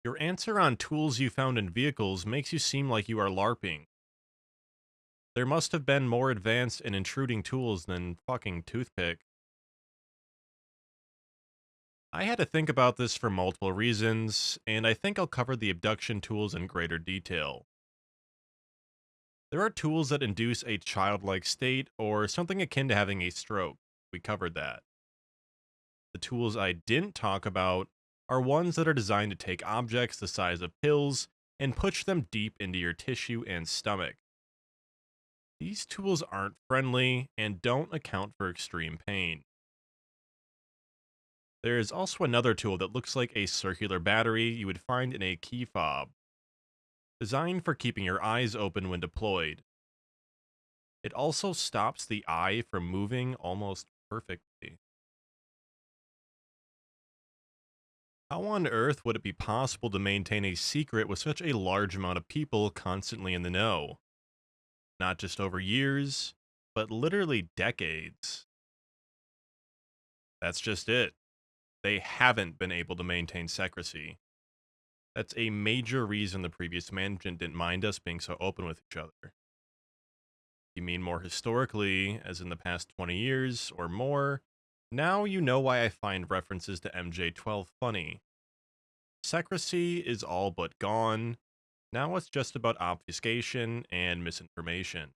[SPEAKER 4] Your answer on tools you found in vehicles makes you seem like you are LARPing. There must have been more advanced and intruding tools than fucking toothpick. I had to think about this for multiple reasons, and I think I'll cover the abduction tools in greater detail. There are tools that induce a childlike state or something akin to having a stroke. We covered that. The tools I didn't talk about are ones that are designed to take objects the size of pills and push them deep into your tissue and stomach. These tools aren't friendly and don't account for extreme pain. There is also another tool that looks like a circular battery you would find in a key fob, designed for keeping your eyes open when deployed. It also stops the eye from moving almost perfectly. How on earth would it be possible to maintain a secret with such a large amount of people constantly in the know? not just over years, but literally decades. That's just it. They haven't been able to maintain secrecy. That's a major reason the previous management didn't mind us being so open with each other. You mean more historically, as in the past 20 years or more, now you know why I find references to MJ-12 funny. Secrecy is all but gone. Now it's just about obfuscation and misinformation.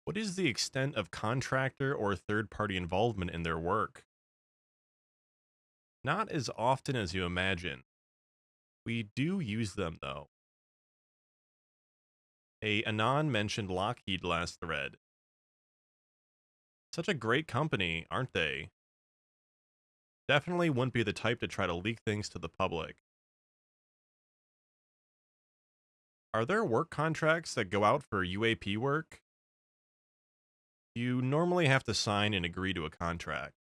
[SPEAKER 4] What is the extent of contractor or third-party involvement in their work? Not as often as you imagine. We do use them, though. Anon mentioned Lockheed last thread. Such a great company, aren't they? Definitely wouldn't be the type to try to leak things to the public. Are there work contracts that go out for UAP work? You normally have to sign and agree to a contract.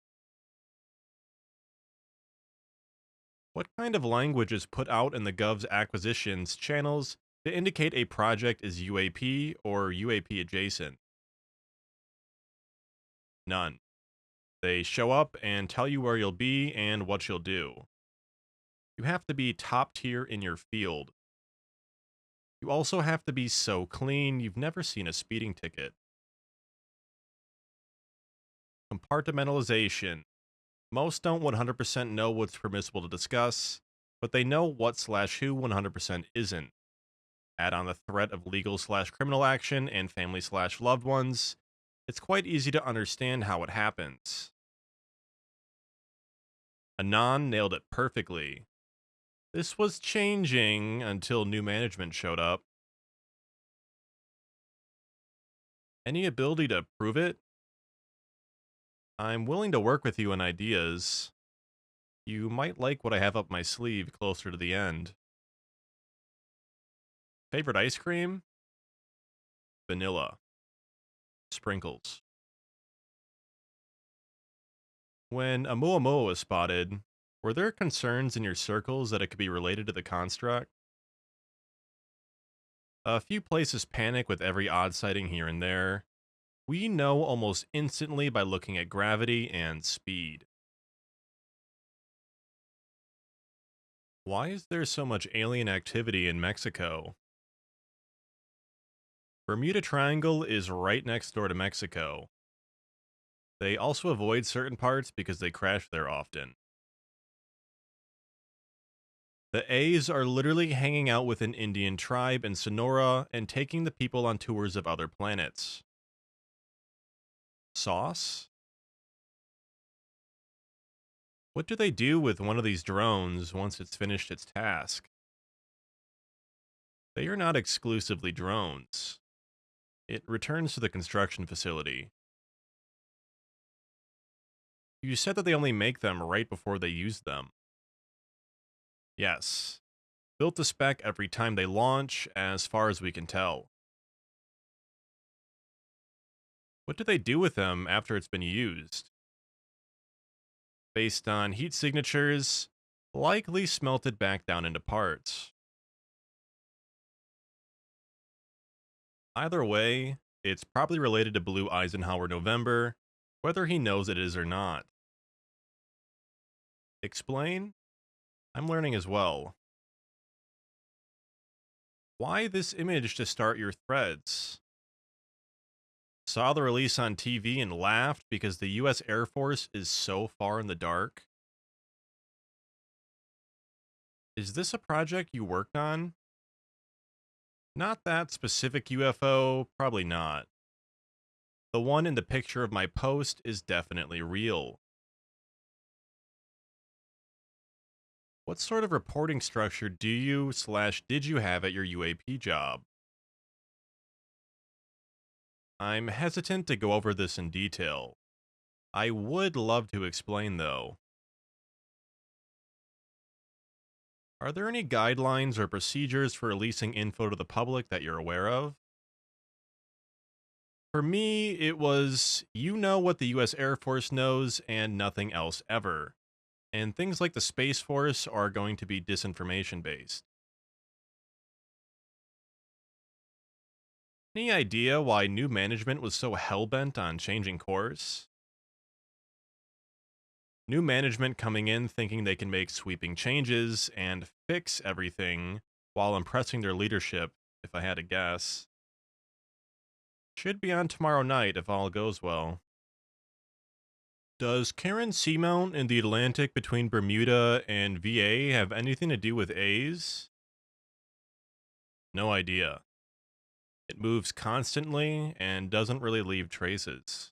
[SPEAKER 4] What kind of language is put out in the Gov's acquisitions channels to indicate a project is UAP or UAP adjacent? None. They show up and tell you where you'll be and what you'll do. You have to be top tier in your field. You also have to be so clean you've never seen a speeding ticket. Compartmentalization. Most don't 100% know what's permissible to discuss, but they know what/who 100% isn't. Add on the threat of legal/criminal action and family/loved ones. It's quite easy to understand how it happens. Anon nailed it perfectly. This was changing until new management showed up. Any ability to prove it? I'm willing to work with you on ideas. You might like what I have up my sleeve closer to the end. Favorite ice cream? Vanilla. Sprinkles. When Oumuamua was spotted, were there concerns in your circles that it could be related to the construct? A few places panic with every odd sighting here and there. We know almost instantly by looking at gravity and speed. Why is there so much alien activity in Mexico? Bermuda Triangle is right next door to Mexico. They also avoid certain parts because they crash there often. The A's are literally hanging out with an Indian tribe in Sonora and taking the people on tours of other planets. Sauce? What do they do with one of these drones once it's finished its task? They are not exclusively drones. It returns to the construction facility. You said that they only make them right before they use them. Yes. Built to spec every time they launch, as far as we can tell. What do they do with them after it's been used? Based on heat signatures, likely smelted back down into parts. Either way, it's probably related to Blue Eisenhower November, whether he knows it is or not. Explain? I'm learning as well. Why this image to start your threads? Saw the release on TV and laughed because the US Air Force is so far in the dark? Is this a project you worked on? Not that specific UFO, probably not. The one in the picture of my post is definitely real. What sort of reporting structure do you/did you have at your UAP job? I'm hesitant to go over this in detail. I would love to explain, though. Are there any guidelines or procedures for releasing info to the public that you're aware of? For me, it was, you know what the US Air Force knows and nothing else ever. And things like the Space Force are going to be disinformation based. Any idea why new management was so hell-bent on changing course? New management coming in thinking they can make sweeping changes and fix everything while impressing their leadership, if I had to guess. Should be on tomorrow night if all goes well. Does Karen Seamount in the Atlantic between Bermuda and VA have anything to do with A's? No idea. It moves constantly and doesn't really leave traces.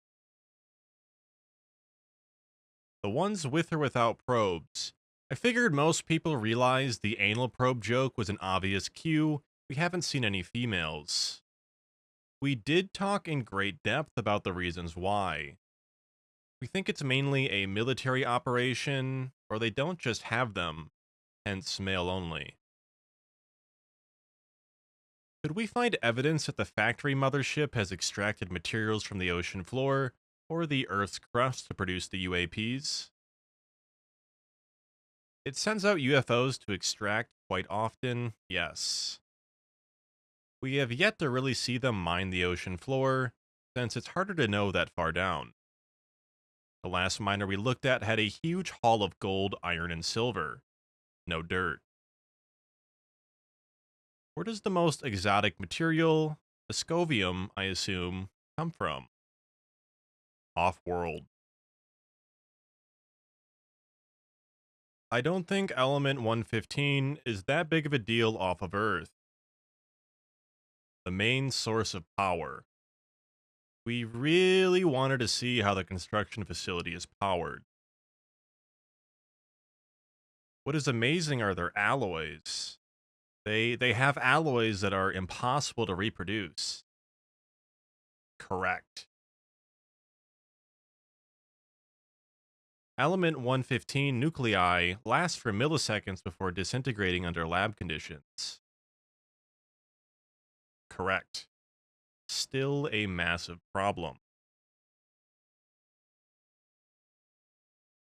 [SPEAKER 4] The ones with or without probes. I figured most people realized the anal probe joke was an obvious cue. We haven't seen any females. We did talk in great depth about the reasons why. We think it's mainly a military operation, or they don't just have them, hence male only. Could we find evidence that the factory mothership has extracted materials from the ocean floor or the Earth's crust to produce the UAPs? It sends out UFOs to extract quite often, yes. We have yet to really see them mine the ocean floor, since it's harder to know that far down. The last miner we looked at had a huge haul of gold, iron, and silver. No dirt. Where does the most exotic material, the scovium, I assume, come from? Off-world. I don't think element 115 is that big of a deal off of Earth. The main source of power. We really wanted to see how the construction facility is powered. What is amazing are their alloys. They have alloys that are impossible to reproduce. Correct. Element 115 nuclei last for milliseconds before disintegrating under lab conditions. Correct. Still a massive problem.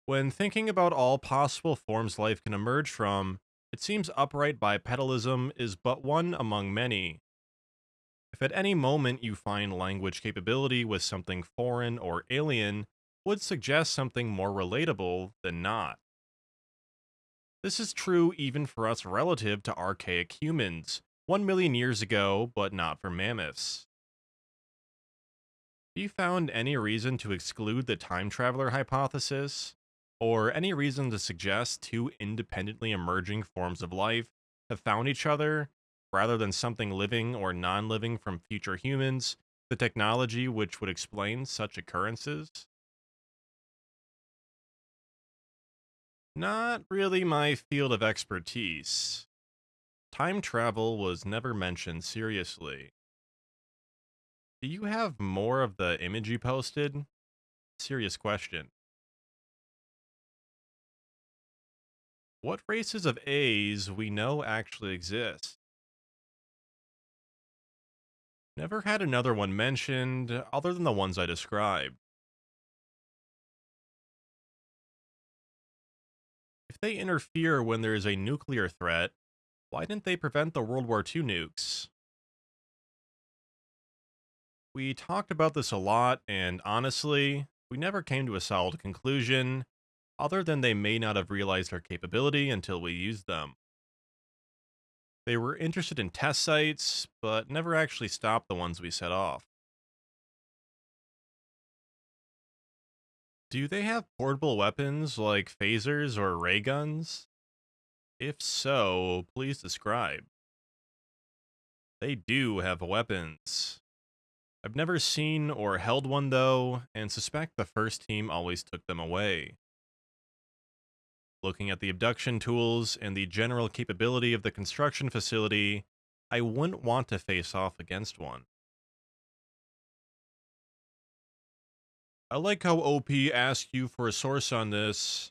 [SPEAKER 4] When thinking about all possible forms life can emerge from, it seems upright bipedalism is but one among many. If at any moment you find language capability with something foreign or alien, would suggest something more relatable than not. This is true even for us relative to archaic humans, 1 million years ago, but not for mammoths. Have you found any reason to exclude the time traveler hypothesis? Or any reason to suggest two independently emerging forms of life have found each other, rather than something living or non-living from future humans, the technology which would explain such occurrences? Not really my field of expertise. Time travel was never mentioned seriously. Do you have more of the image you posted? Serious question. What races of A's we know actually exist? Never had another one mentioned, other than the ones I described. If they interfere when there is a nuclear threat, why didn't they prevent the World War II nukes? We talked about this a lot, and honestly, we never came to a solid conclusion, other than they may not have realized our capability until we used them. They were interested in test sites, but never actually stopped the ones we set off. Do they have portable weapons like phasers or ray guns? If so, please describe. They do have weapons. I've never seen or held one though, and suspect the first team always took them away. Looking at the abduction tools and the general capability of the construction facility, I wouldn't want to face off against one. I like how OP asked you for a source on this.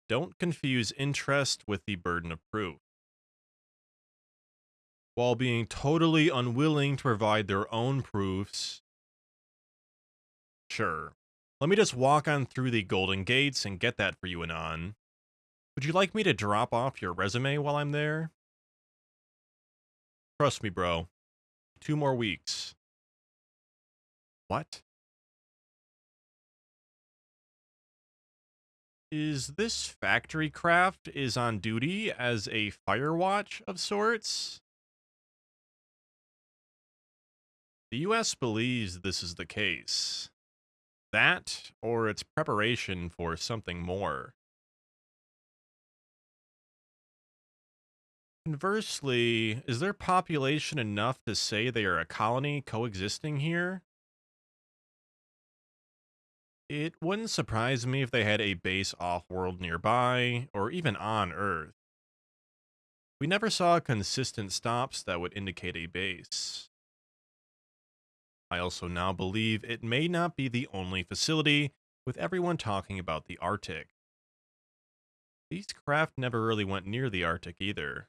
[SPEAKER 4] Don't confuse interest with the burden of proof. While being totally unwilling to provide their own proofs. Sure. Let me just walk on through the Golden Gates and get that for you, Anon. Would you like me to drop off your resume while I'm there? Trust me, bro. 2 more weeks. What? Is this factory craft is on duty as a fire watch of sorts? The US believes this is the case. That, or its preparation for something more. Conversely, is their population enough to say they are a colony coexisting here? It wouldn't surprise me if they had a base off-world nearby, or even on Earth. We never saw consistent stops that would indicate a base. I also now believe it may not be the only facility, with everyone talking about the Arctic. These craft never really went near the Arctic either.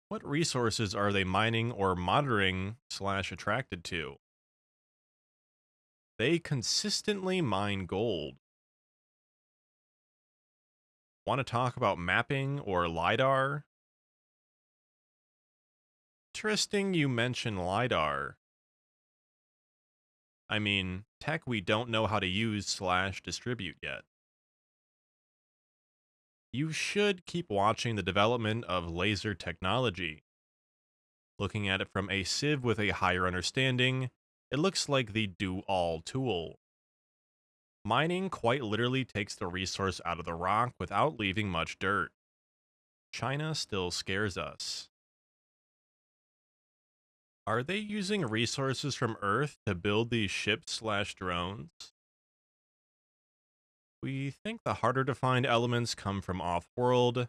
[SPEAKER 4] What resources are they mining or monitoring / attracted to? They consistently mine gold. Want to talk about mapping or LiDAR? Interesting you mention LiDAR. I mean, tech we don't know how to use / distribute yet. You should keep watching the development of laser technology. Looking at it from a sieve with a higher understanding, it looks like the do-all tool. Mining quite literally takes the resource out of the rock without leaving much dirt. China still scares us. Are they using resources from Earth to build these ships / drones? We think the harder to find elements come from off-world,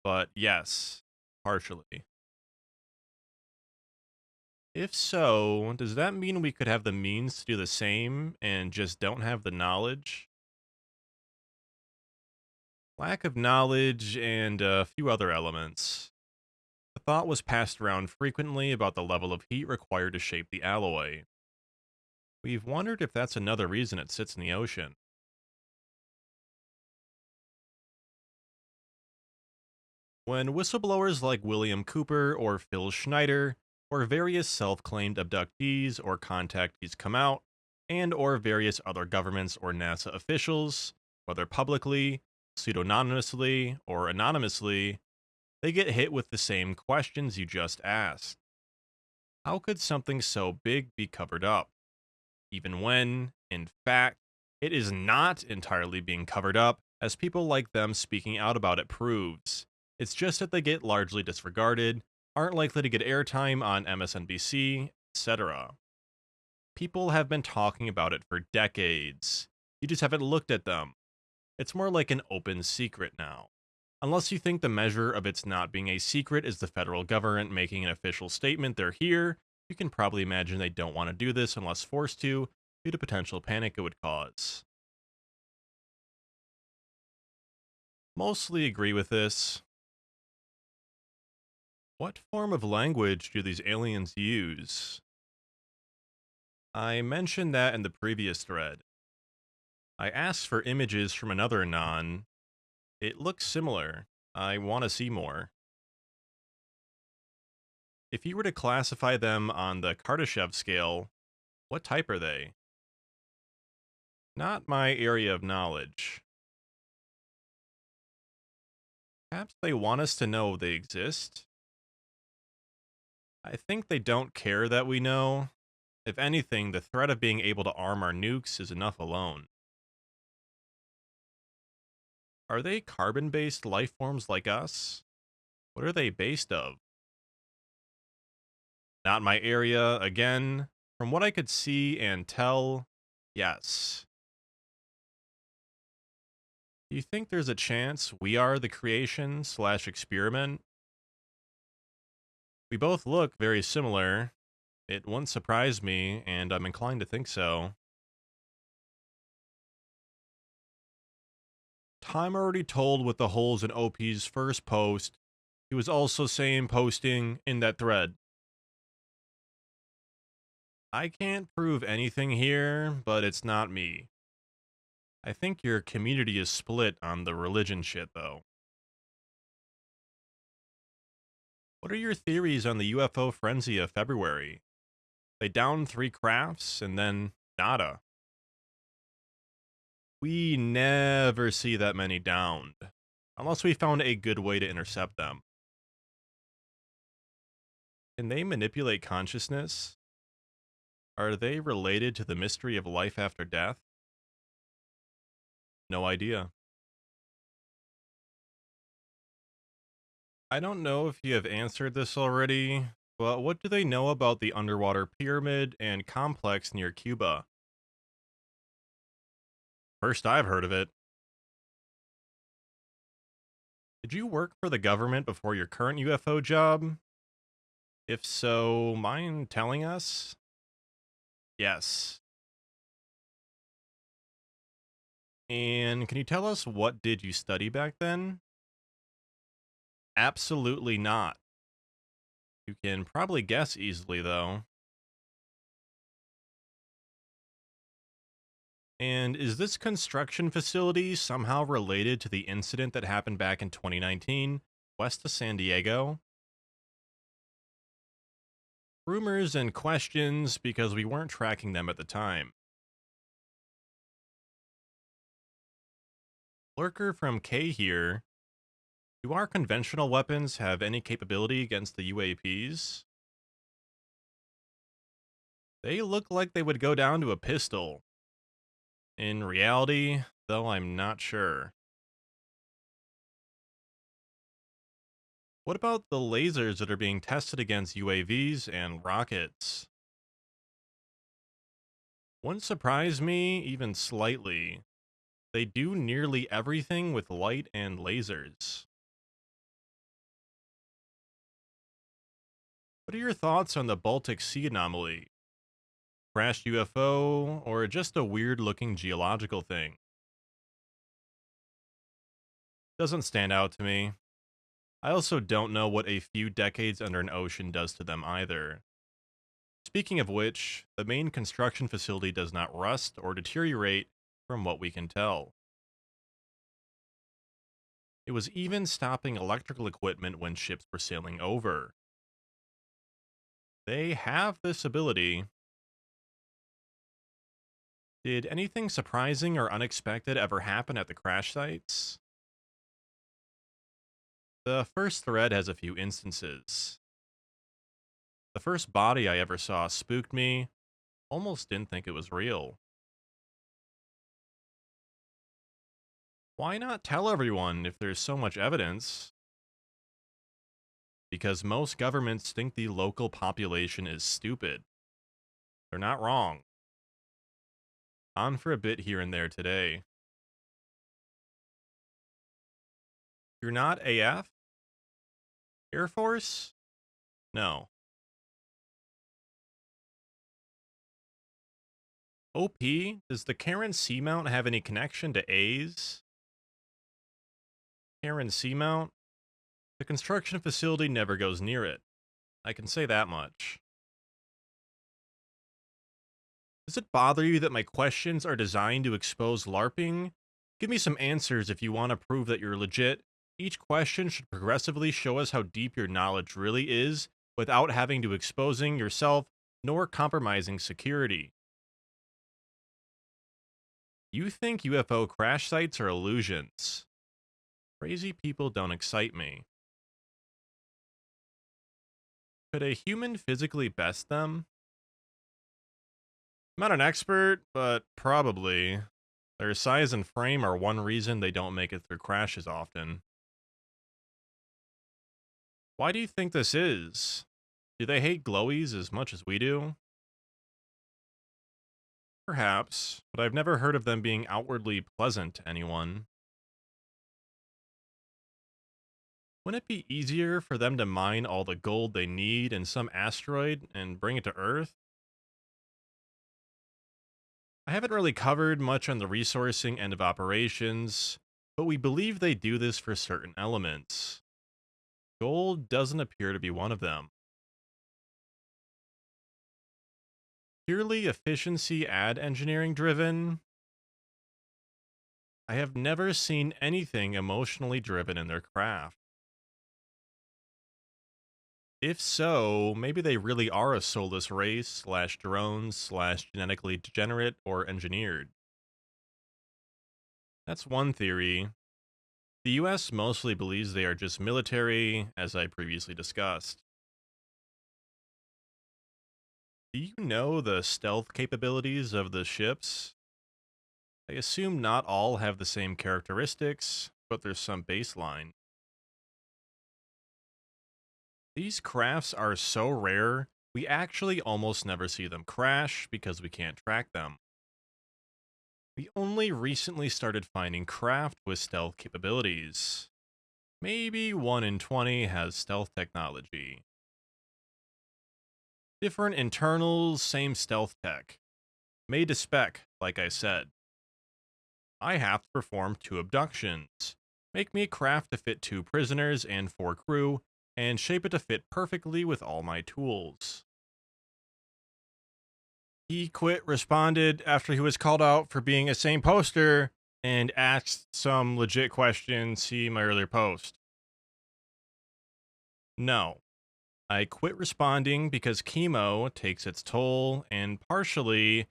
[SPEAKER 4] but yes, partially. If so, does that mean we could have the means to do the same and just don't have the knowledge? Lack of knowledge and a few other elements. The thought was passed around frequently about the level of heat required to shape the alloy. We've wondered if that's another reason it sits in the ocean. When whistleblowers like William Cooper or Phil Schneider, or various self-claimed abductees or contactees come out, and or various other governments or NASA officials, whether publicly, pseudonymously, or anonymously, they get hit with the same questions you just asked. How could something so big be covered up? Even when, in fact, it is not entirely being covered up, as people like them speaking out about it proves. It's just that they get largely disregarded, aren't likely to get airtime on MSNBC, etc. People have been talking about it for decades. You just haven't looked at them. It's more like an open secret now. Unless you think the measure of its not being a secret is the federal government making an official statement they're here, you can probably imagine they don't want to do this unless forced to, due to potential panic it would cause. Mostly agree with this. What form of language do these aliens use? I mentioned that in the previous thread. I asked for images from another Anon. It looks similar. I want to see more. If you were to classify them on the Kardashev scale, what type are they? Not my area of knowledge. Perhaps they want us to know they exist? I think they don't care that we know. If anything, the threat of being able to arm our nukes is enough alone. Are they carbon-based life forms like us? What are they based of? Not my area, again. From what I could see and tell, yes. Do you think there's a chance we are the creation / experiment? We both look very similar. It wouldn't surprise me, and I'm inclined to think so. Time already told with the holes in OP's first post. He was also saying posting in that thread. I can't prove anything here, but it's not me. I think your community is split on the religion shit, though. What are your theories on the UFO frenzy of February? They downed 3 crafts and then nada. We never see that many downed, unless we found a good way to intercept them. Can they manipulate consciousness? Are they related to the mystery of life after death? No idea. I don't know if you have answered this already, but what do they know about the underwater pyramid and complex near Cuba? First I've heard of it. Did you work for the government before your current UFO job? If so, mind telling us? Yes. And can you tell us what did you study back then? Absolutely not. You can probably guess easily, though. And is this construction facility somehow related to the incident that happened back in 2019, west of San Diego? Rumors and questions because we weren't tracking them at the time. Lurker from K here. Do our conventional weapons have any capability against the UAPs? They look like they would go down to a pistol. In reality, though, I'm not sure. What about the lasers that are being tested against UAVs and rockets? Wouldn't surprise me even slightly. They do nearly everything with light and lasers. What are your thoughts on the Baltic Sea anomaly? Crashed UFO, or just a weird looking geological thing? Doesn't stand out to me. I also don't know what a few decades under an ocean does to them either. Speaking of which, the main construction facility does not rust or deteriorate from what we can tell. It was even stopping electrical equipment when ships were sailing over. They have this ability. Did anything surprising or unexpected ever happen at the crash sites? The first thread has a few instances. The first body I ever saw spooked me. Almost didn't think it was real. Why not tell everyone if there's so much evidence? Because most governments think the local population is stupid. They're not wrong. On for a bit here and there today. You're not AF? Air Force? No. OP, does the Karen Seamount have any connection to A's? Karen Seamount? The construction facility never goes near it. I can say that much. Does it bother you that my questions are designed to expose LARPing? Give me some answers if you want to prove that you're legit. Each question should progressively show us how deep your knowledge really is without having to exposing yourself nor compromising security. You think UFO crash sites are illusions. Crazy people don't excite me. Could a human physically best them? I'm not an expert, but probably. Their size and frame are one reason they don't make it through crashes often. Why do you think this is? Do they hate glowies as much as we do? Perhaps, but I've never heard of them being outwardly pleasant to anyone. Wouldn't it be easier for them to mine all the gold they need in some asteroid and bring it to Earth? I haven't really covered much on the resourcing end of operations, but we believe they do this for certain elements. Gold doesn't appear to be one of them. Purely efficiency ad engineering driven? I have never seen anything emotionally driven in their craft. If so, maybe they really are a soulless race slash drones slash genetically degenerate or engineered. That's one theory. The US mostly believes they are just military, as I previously discussed. Do you know the stealth capabilities of the ships? I assume not all have the same characteristics, but there's some baseline. These crafts are so rare, we actually almost never see them crash because we can't track them. We only recently started finding craft with stealth capabilities. Maybe 1 in 20 has stealth technology. Different internals, same stealth tech. Made to spec, like I said. I have to perform 2 abductions. Make me a craft to fit 2 prisoners and 4 crew, and shape it to fit perfectly with all my tools. He quit responded after he was called out for being a same poster and asked some legit questions. See my earlier post. No. I quit responding because chemo takes its toll, and partially, it's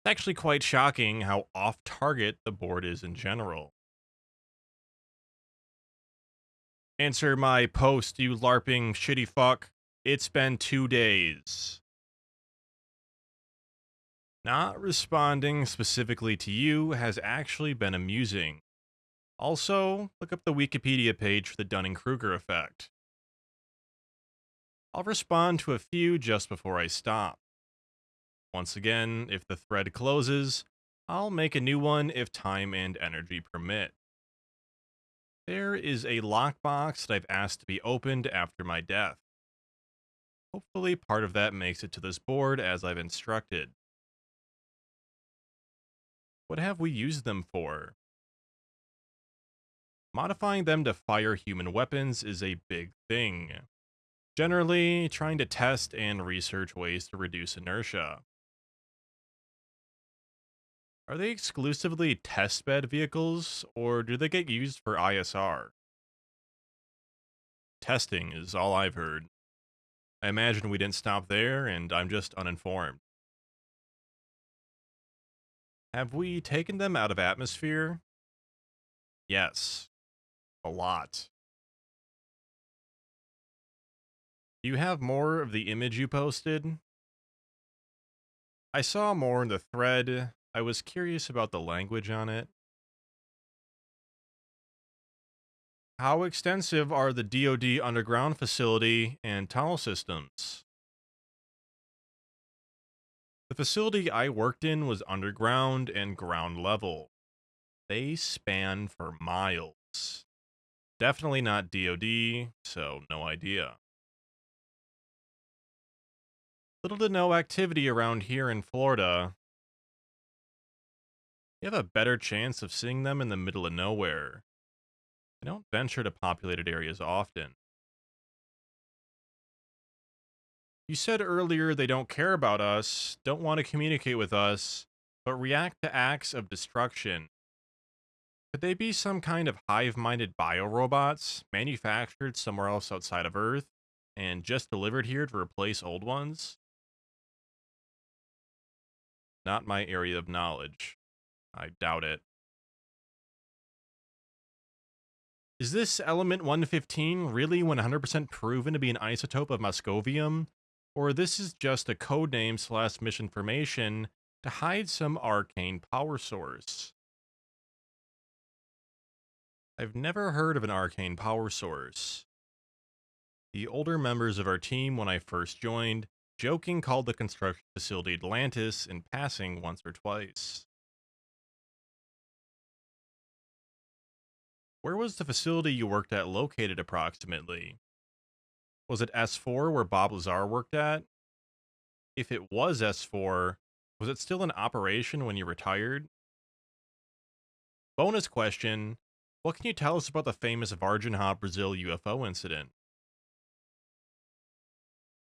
[SPEAKER 4] actually quite shocking how off target the board is in general. Answer my post, you LARPing shitty fuck. It's been 2 days. Not responding specifically to you has actually been amusing. Also, look up the Wikipedia page for the Dunning-Kruger effect. I'll respond to a few just before I stop. Once again, if the thread closes, I'll make a new one if time and energy permit. There is a lockbox that I've asked to be opened after my death. Hopefully part of that makes it to this board as I've instructed. What have we used them for? Modifying them to fire human weapons is a big thing. Generally, trying to test and research ways to reduce inertia. Are they exclusively testbed vehicles, or do they get used for ISR? Testing is all I've heard. I imagine we didn't stop there, and I'm just uninformed. Have we taken them out of atmosphere? Yes. A lot. Do you have more of the image you posted? I saw more in the thread. I was curious about the language on it. How extensive are the DoD underground facility and tunnel systems? The facility I worked in was underground and ground level. They span for miles. Definitely not DoD, so no idea. Little to no activity around here in Florida. You have a better chance of seeing them in the middle of nowhere. They don't venture to populated areas often. You said earlier they don't care about us, don't want to communicate with us, but react to acts of destruction. Could they be some kind of hive-minded biorobots manufactured somewhere else outside of Earth and just delivered here to replace old ones? Not my area of knowledge. I doubt it. Is this element 115 really 100% proven to be an isotope of moscovium? Or this is just a codename / misinformation to hide some arcane power source? I've never heard of an arcane power source. The older members of our team when I first joined, joking called the construction facility Atlantis in passing once or twice. Where was the facility you worked at located approximately? Was it S4 where Bob Lazar worked at? If it was S4, was it still in operation when you retired? Bonus question, what can you tell us about the famous Varginha, Brazil UFO incident?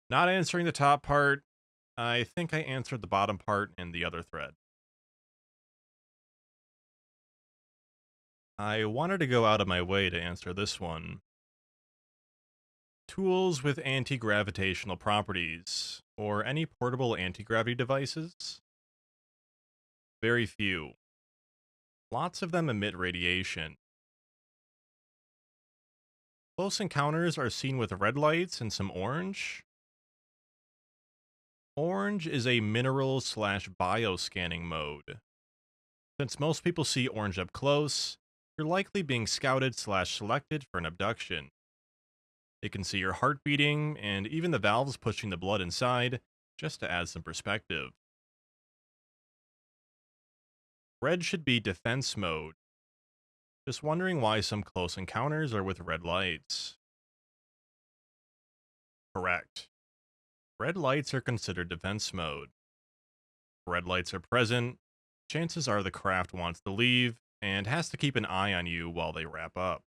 [SPEAKER 4] Not answering the top part, I think I answered the bottom part in the other thread. I wanted to go out of my way to answer this one. Tools with anti-gravitational properties, or any portable anti-gravity devices? Very few. Lots of them emit radiation. Close encounters are seen with red lights and some orange. Orange is a mineral/bioscanning mode. Since most people see orange up close, you're likely being scouted/selected for an abduction. It can see your heart beating and even the valves pushing the blood inside, just to add some perspective. Red should be defense mode. Just wondering why some close encounters are with red lights. Correct. Red lights are considered defense mode. If red lights are present, chances are the craft wants to leave and has to keep an eye on you while they wrap up.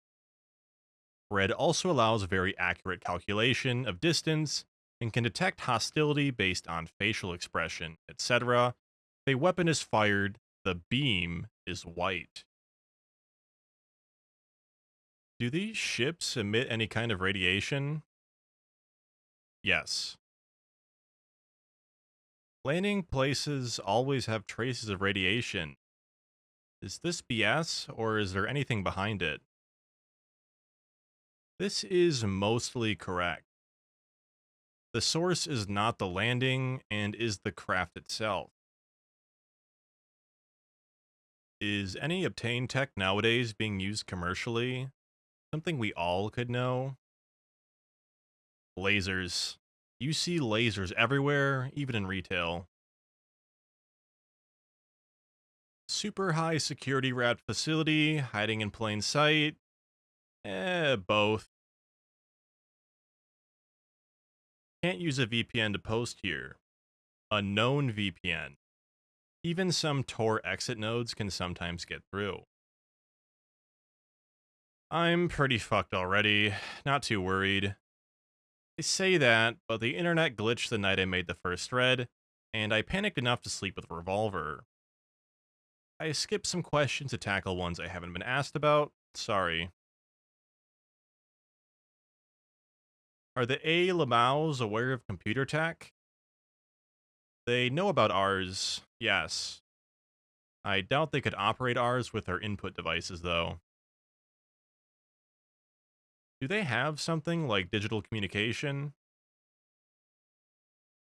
[SPEAKER 4] Red also allows very accurate calculation of distance and can detect hostility based on facial expression, etc. If a weapon is fired, the beam is white. Do these ships emit any kind of radiation? Yes. Landing places always have traces of radiation. Is this BS, or is there anything behind it? This is mostly correct. The source is not the landing, and is the craft itself. Is any obtained tech nowadays being used commercially? Something we all could know? Lasers. You see lasers everywhere, even in retail. Super high security wrapped facility, hiding in plain sight. Both. Can't use a VPN to post here. A known VPN. Even some Tor exit nodes can sometimes get through. I'm pretty fucked already, not too worried. I say that, but the internet glitched the night I made the first thread, and I panicked enough to sleep with a revolver. I skipped some questions to tackle ones I haven't been asked about, sorry. Are the A. Lamaus aware of computer tech? They know about ours, yes. I doubt they could operate ours with their input devices, though. Do they have something like digital communication?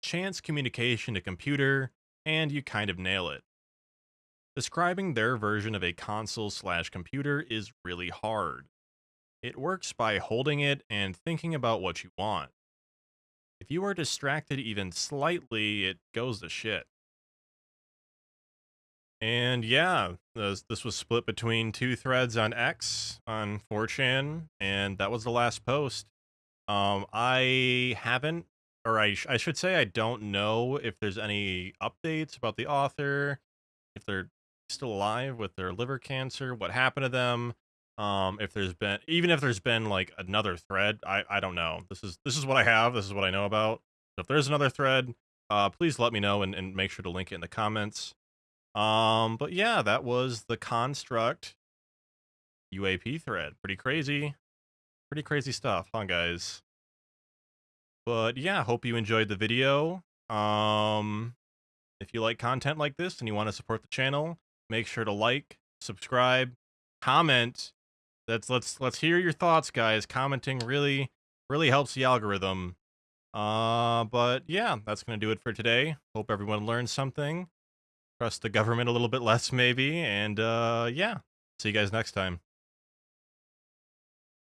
[SPEAKER 4] Chance communication to computer, and you kind of nail it. Describing their version of a console/computer is really hard. It works by holding it and thinking about what you want. If you are distracted even slightly, it goes to shit. And yeah, this was split between 2 threads on X, on 4chan, and that was the last post. I haven't, or I should say I don't know if there's any updates about the author, if they're still alive with their liver cancer, what happened to them. If there's been, even if there's been like another thread, I don't know. This is what I have. This is what I know about. So if there's another thread, please let me know and make sure to link it in the comments. But yeah, that was the Construct UAP thread. Pretty crazy stuff, huh, guys? But yeah, hope you enjoyed the video. If you like content like this and you want to support the channel, make sure to like, subscribe, comment. Let's hear your thoughts, guys. Commenting really helps the algorithm. But yeah, that's gonna do it for today. Hope everyone learned something. Trust the government a little bit less, maybe. And yeah, see you guys next time.